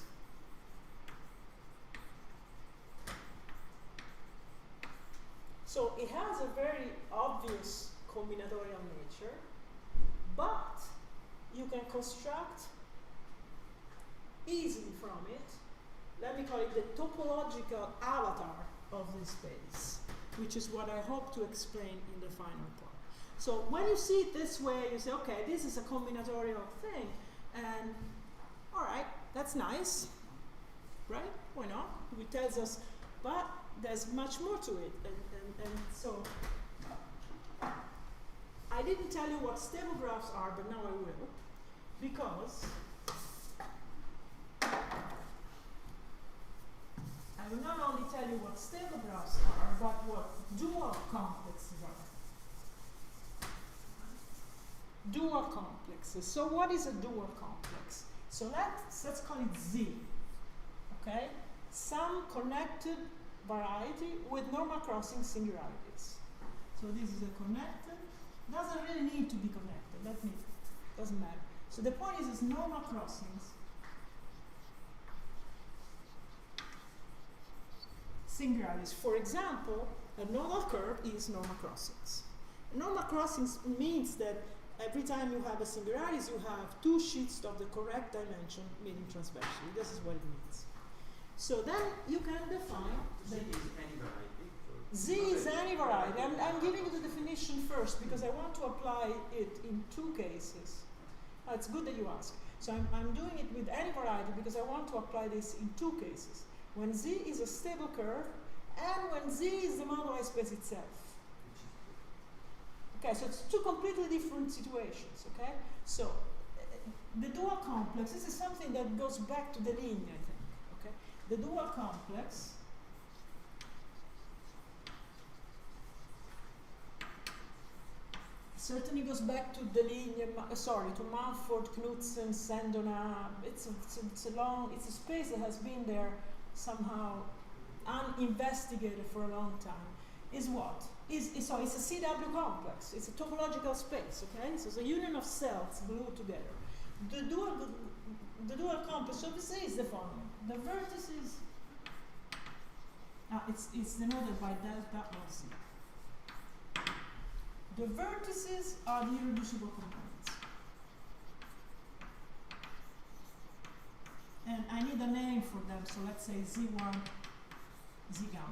So it has a very obvious combinatorial nature, but you can construct easily from it, let me call it the topological avatar of this space, which is what I hope to explain in the final part. So when you see it this way, you say, okay, this is a combinatorial thing, and all right, that's nice, right? Why not? It tells us, but there's much more to it, and so I didn't tell you what stable graphs are, but now I will, because I will not only tell you what stable graphs are, but what dual complexes are. Dual complexes. So what is a dual complex? So let's call it Z. Okay? Some connected variety with normal crossing singularities. So this is a connected, doesn't really need to be connected. Doesn't matter. So the point is normal crossings. Singularities. For example, a normal curve is normal crossings. Normal crossings means that every time you have a singularities, you have two sheets of the correct dimension meeting transversely. This is what it means. So then you can define Z is any variety. Z is any variety. I'm giving you the definition first because I want to apply it in two cases. It's good that you ask. So I'm doing it with any variety because I want to apply this in two cases. When Z is a stable curve, and when Z is the moduli space itself. Okay, so it's two completely different situations, okay? So, the dual complex, this is something that goes back to the linear, I think, okay? The dual complex certainly goes back to the linear, to Mumford, Knudsen, Sandona. It's a space that has been there somehow uninvestigated for a long time. Is what? It's a CW complex. It's a topological space, okay? So it's a union of cells glued together. The dual complex of Z is the following. The vertices, it's denoted by delta of Z. The vertices are the irreducible components. And I need a name for them, so let's say Z1, Z gamma.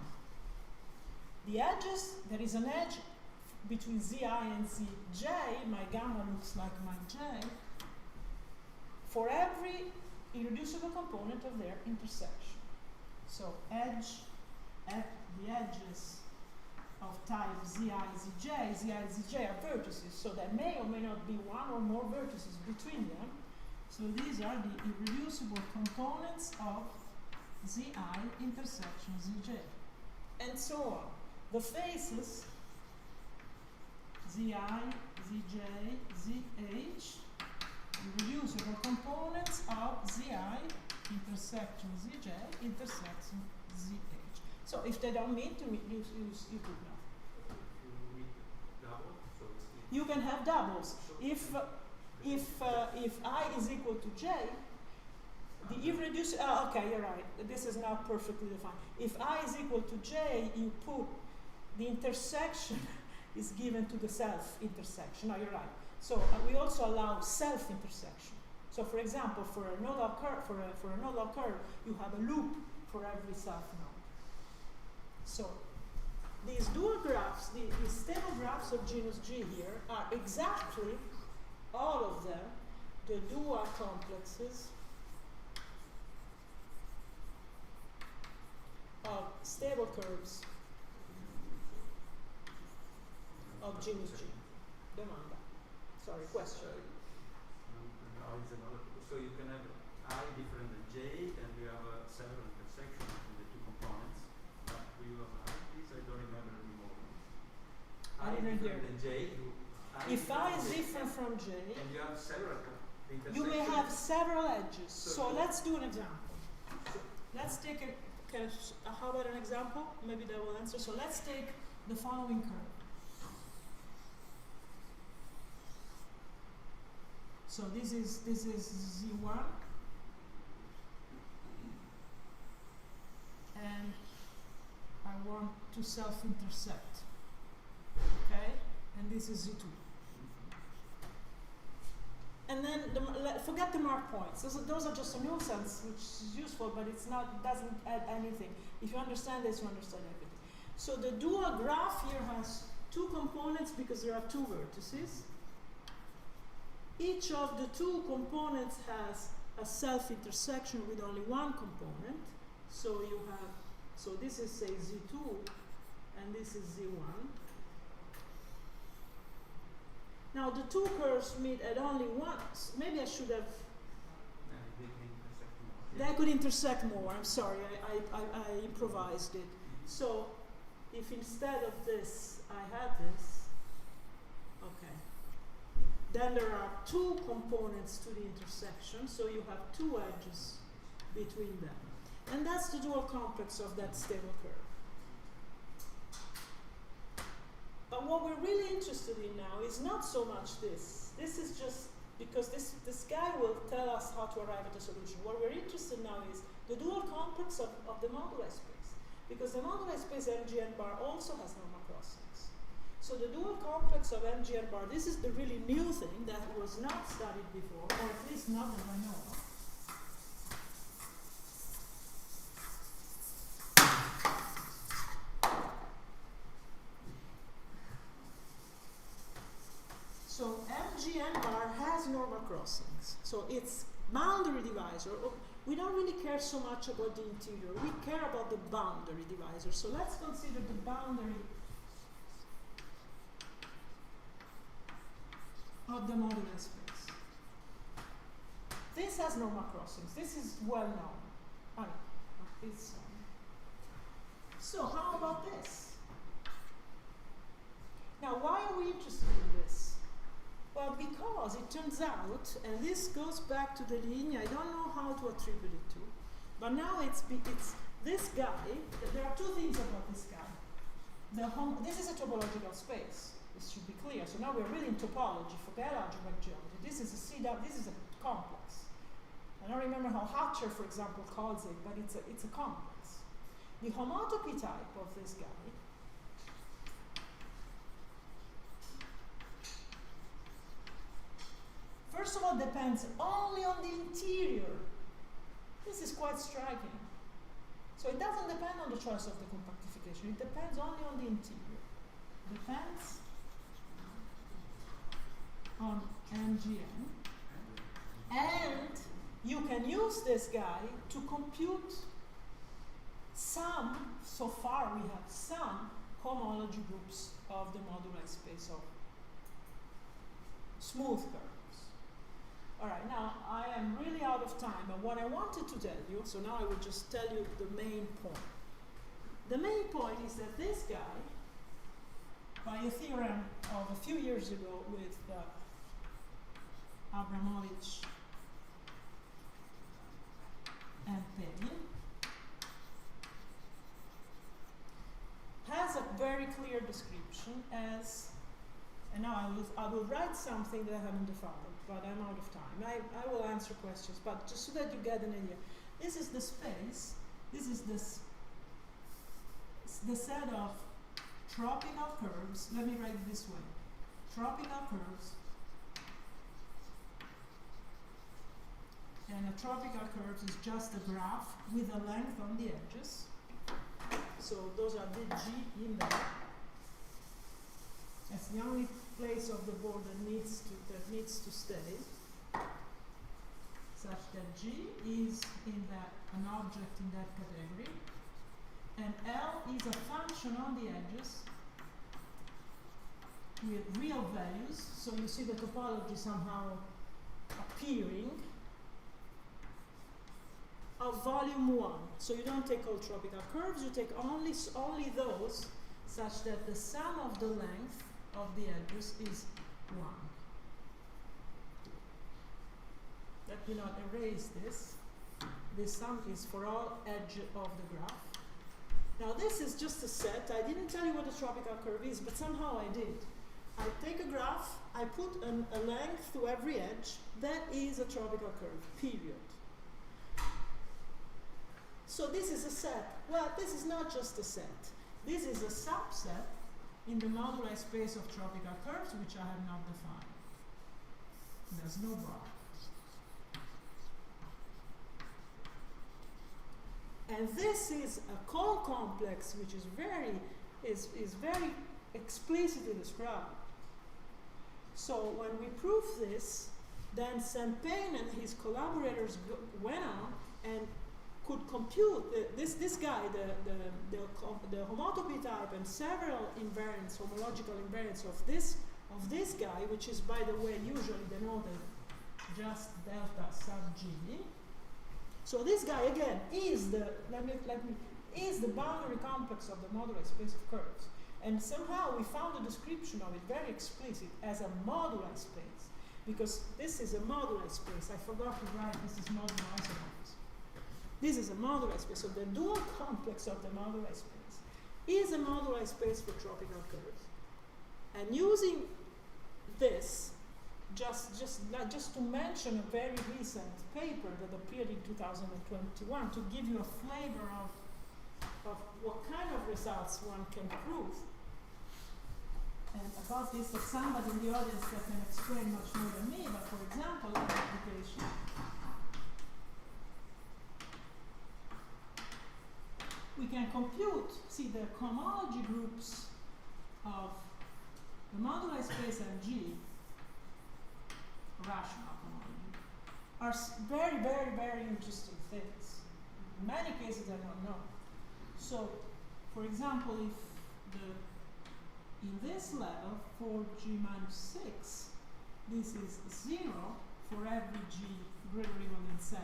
The edges, there is an edge between Zi and Zj, my gamma looks like my J, for every irreducible component of their intersection. So the edges of type Zi, Zj are vertices, so there may or may not be one or more vertices between them. So these are the irreducible components of Zi intersection Zj, and so on. The faces Zi, Zj, Zh, irreducible components of Zi intersection Zj intersection Zh. So if they don't meet, you could know. You can have doubles. If I is equal to j, the irreducible. Okay, you're right. This is not perfectly defined. If I is equal to j, you put the intersection is given to the self intersection. No, you're right. So we also allow self intersection. So, for example, for a nodal curve, for a nodal curve, you have a loop for every self node. So these dual graphs, these stable graphs of genus G here, are exactly all of them the dual complexes of stable curves of genus G. Domanda. Sorry, question. So you can have I different than J, and we have several intersections between the two components. But we will have this, I don't remember anymore. I didn't hear. Than J, if I is different from J, and you have several intersections. You may have several edges. So let's do an example. Let's take how about an example? Maybe that will answer. So let's take the following curve. So this is Z1, and I want to self-intersect, okay? And this is Z2. And then forget the mark points. Those are just a nuisance, which is useful, but it's not, doesn't add anything. If you understand this, you understand everything. So the dual graph here has two components because there are two vertices. Each of the two components has a self-intersection with only one component. So you have, so this is say Z2, and this is Z1. Now the two curves meet at only once. Maybe I should have. They could intersect more. I'm sorry, I improvised it. So if instead of this I had this, okay. Then there are two components to the intersection, so you have two edges between them. And that's the dual complex of that stable curve. But what we're really interested in now is not so much this. This is just because this guy will tell us how to arrive at a solution. What we're interested in now is the dual complex of the moduli space. Because the moduli space MGN bar also has normal crossings. So the dual complex of MGN bar, this is the really new thing that was not studied before, or at least not that I know of. So MGN bar has normal crossings. So it's boundary divisor. We don't really care so much about the interior. We care about the boundary divisor. So let's consider the boundary of the modular space. This has normal crossings. This is well known. So how about this? Now, why are we interested in this? Well, because it turns out, and this goes back to the linear, I don't know how to attribute it to, but now it's this guy. There are two things about this guy. This is a topological space. This should be clear. So now we're really in topology. Forget algebraic geometry. This is a complex. I don't remember how Hatcher, for example, calls it, but it's a complex. The homotopy type of this guy first of all depends only on the interior. This is quite striking. So it doesn't depend on the choice of the compactification. It depends only on the interior. Depends on NGN. And you can use this guy to compute some, so far we have some homology groups of the moduli space of smooth curves. All right, now I am really out of time, but what I wanted to tell you, so now I will just tell you the main point. The main point is that this guy, by a theorem of a few years ago with Abramovich and Payne, has a very clear description as, and now I will write something that I haven't defined, but I'm out of time. I will answer questions, but just so that you get an idea. This is the space, this is the set of tropical curves. Let me write it this way. Tropical curves, and a tropical curve is just a graph with a length on the edges. So those are the G in there. That's the only place of the board that needs to stay, such that G is an object in that category, and L is a function on the edges with real values. So you see the topology somehow appearing of volume 1. So you don't take all tropical curves, you take only those such that the sum of the length of the edges is 1. Let me not erase this. This sum is for all edge of the graph. Now this is just a set. I didn't tell you what a tropical curve is, but somehow I did. I take a graph, I put a length to every edge. That is a tropical curve, period. So this is a set. Well, this is not just a set. This is a subset in the moduli space of tropical curves, which I have not defined. There's no bar. And this is a call complex, which is very explicitly described. So when we prove this, then Sampayne and his collaborators went on and could compute this guy, the homotopy type, and several invariants, homological invariants of this guy, which is, by the way, usually denoted just delta sub G. So this guy again is the boundary complex of the moduli space of curves, and somehow we found a description of it very explicit as a moduli space, because this is a moduli space. I forgot to write this is moduli isomorphs. This is a moduli space. So the dual complex of the moduli space is a moduli space for tropical curves. And using this, just to mention a very recent paper that appeared in 2021 to give you a flavor of what kind of results one can prove. And about this, there's somebody in the audience that can explain much more than me, but for example, in application, we can compute, see the cohomology groups of the moduli space and G, rational cohomology, are very, very, very interesting things. In many cases I don't know. So, for example, if in this level, for G minus 6, this is 0 for every G greater or equal than 7,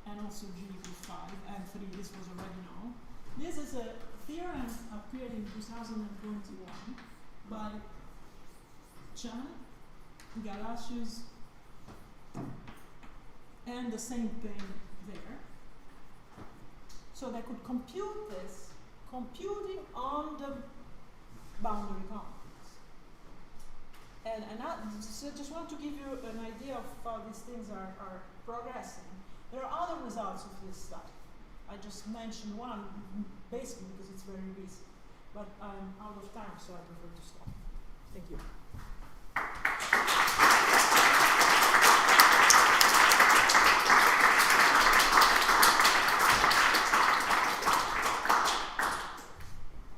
and also G equals 5, and 3, this was already known. This is a theorem appeared in 2021 by Chen, Galacius, and the same thing there. So they could compute this, computing on the boundary complex. And I just want to give you an idea of how these things are progressing. There are other results of this study. I just mentioned one, basically because it's very recent. But I'm out of time, so I prefer to stop. Thank you.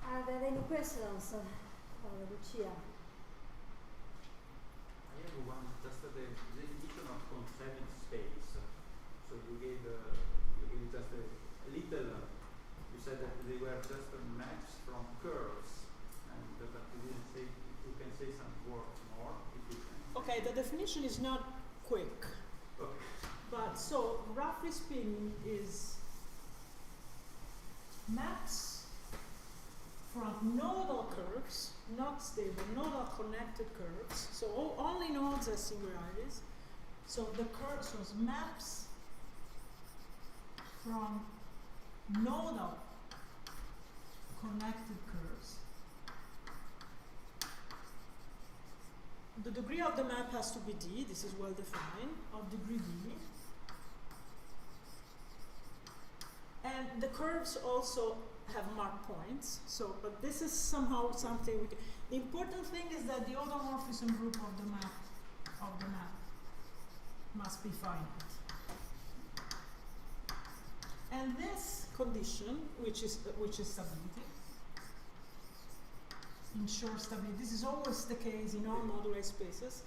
Are there any questions for Lucia? I have one, just the definition of conceiving space. So you gave just a little, you said that they were just maps from curves, but you didn't say, you can say some words more, if you can. Okay, the definition is not quick. Okay. But so, roughly speaking, is maps from nodal curves, not stable, nodal connected curves. So only nodes are singularities. So the curves was maps from nodal connected curves. The degree of the map has to be D, this is well defined, of degree D. And the curves also have marked points, so, but this is somehow something we can, the important thing is that the automorphism group of the map must be finite. And this condition, which is stability, ensures stability. This is always the case in all moduli spaces.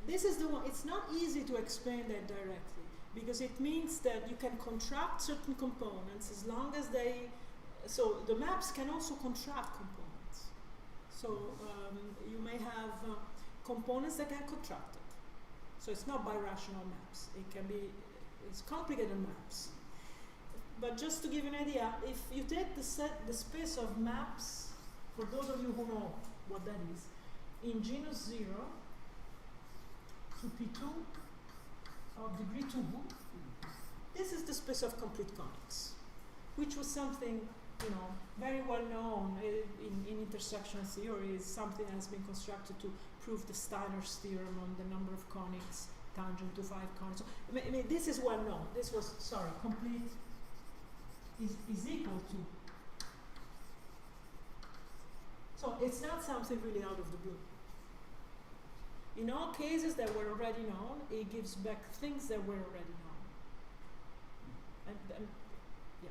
This is the one, it's not easy to explain that directly, because it means that you can contract certain components as long as they, so the maps can also contract components. So you may have components that can contract it. So it's not birational maps. It can be, it's complicated maps. But just to give you an idea, if you take the space of maps, for those of you who know what that is, in genus 0 to P2 of degree 2, this is the space of complete conics, which was something, you know, very well known in intersectional theory, is something that has been constructed to prove the Steiner's theorem on the number of conics tangent to 5 conics. So, I mean, this is well known. This was, sorry, complete is equal to. So it's not something really out of the blue. In all cases that were already known, it gives back things that were already known. And yeah.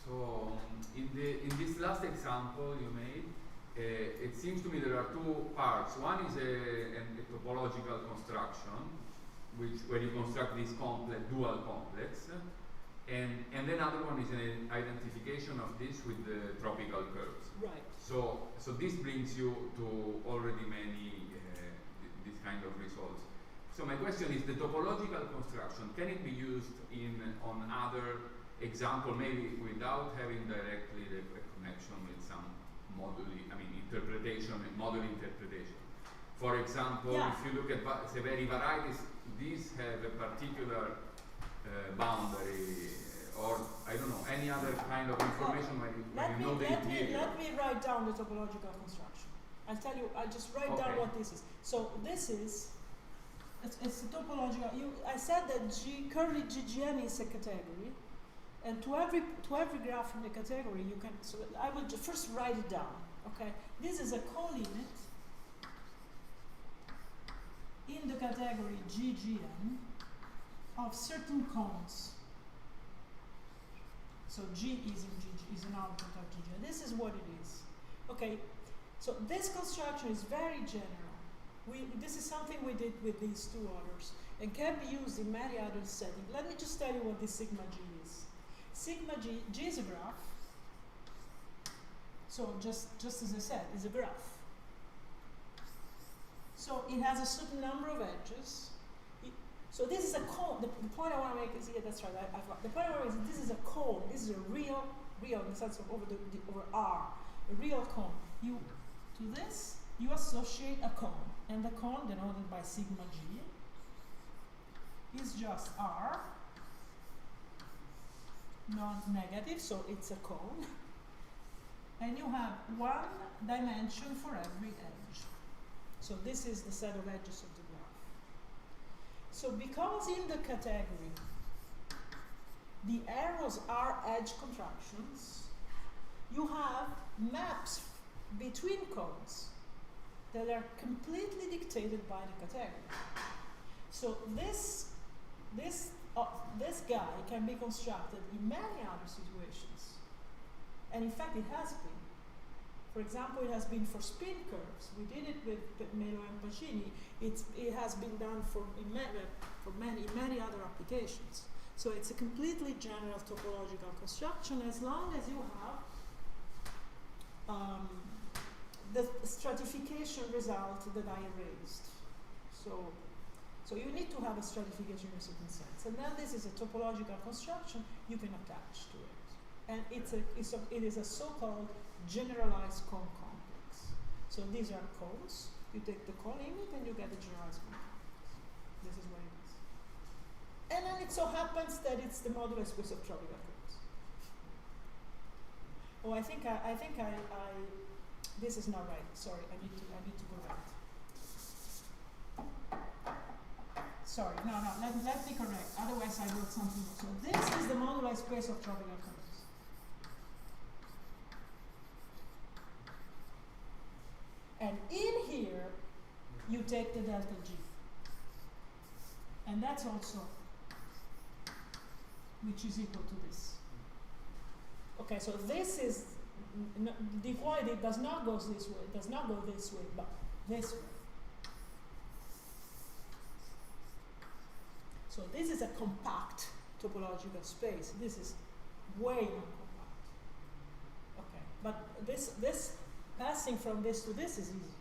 So in this last example you made, it seems to me there are two parts. One is a topological construction, where you construct this complex, dual complex, and the other one is an identification of this with the tropical curves. Right. So this brings you to already many this kind of results. So my question is, the topological construction, can it be used on other example, maybe without having directly a connection with some moduli, I mean interpretation, moduli interpretation? For example, yeah. If you look at Severi varieties, these have a particular boundary, or I don't know, any other kind of information when you know the interior. Let me write down the topological construction. I'll tell you, I'll just write down what this is. So this is, it's a topological, I said that curly GGN is a category, and to every graph in the category you can, so I will just first write it down, okay? This is a colimit in the category GGN of certain cones. So G is an output of GGN. This is what it is. Okay, so this construction is very general. This is something we did with these two orders and can be used in many other settings. Let me just tell you what this sigma G is. Sigma G is a graph. So just as I said, is a graph. So it has a certain number of edges. So this is a cone. The point I want to make is, yeah, that's right. The point I want to make is this is a cone. This is a real in the sense of over R. a real cone. To this, you associate a cone, and the cone, denoted by sigma g, is just R, non-negative, so it's a cone, and you have one dimension for every edge. So this is the set of edges of the graph. So because in the category the arrows are edge contractions, you have maps between cones that are completely dictated by the category. So this guy can be constructed in many other situations, and in fact it has been. For example, it has been for spin curves. We did it with Melo and Pacini. It has been done in many other applications. So it's a completely general topological construction as long as you have the stratification result that I erased. So you need to have a stratification in a certain sense. And then this is a topological construction you can attach to it. And it is a so-called generalized cone complex. So these are cones. You take the cone limit and you get the generalized cone complex. This is what it is. And then it so happens that it's the modular space of tropical cones. Oh, I think this is not right. Sorry, I need to correct. Sorry, no, let me correct. Otherwise I wrote something else. So this is the modular space of tropical cones. And in here, you take the delta G. And that's also, which is equal to this. Okay, so this is, the equality does not go this way, it does not go this way, but this way. So this is a compact topological space. This is way non-compact. Okay, but this passing from this to this is easy.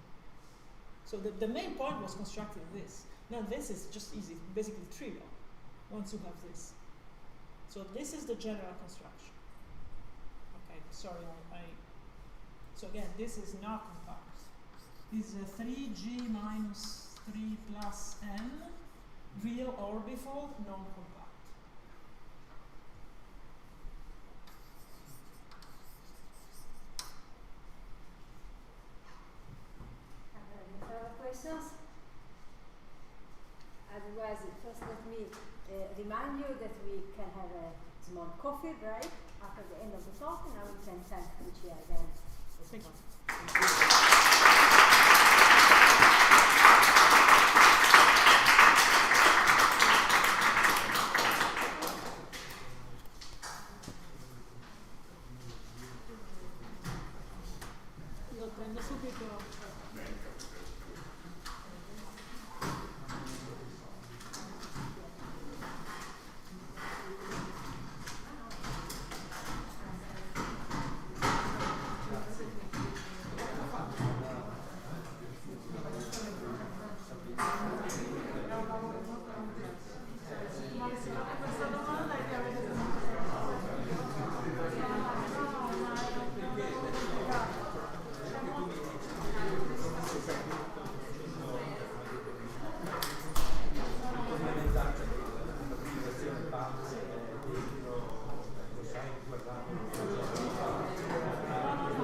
So the main point was constructing this. Now this is just easy, basically trivial, once you have this. So this is the general construction. Okay, sorry, so again, this is not compact. This is a 3G minus 3 plus n, real orbifold, non-compact. Questions? Otherwise, first let me remind you that we can have a small coffee break after the end of the talk, and I will send thanks to Lucia again. Thank you.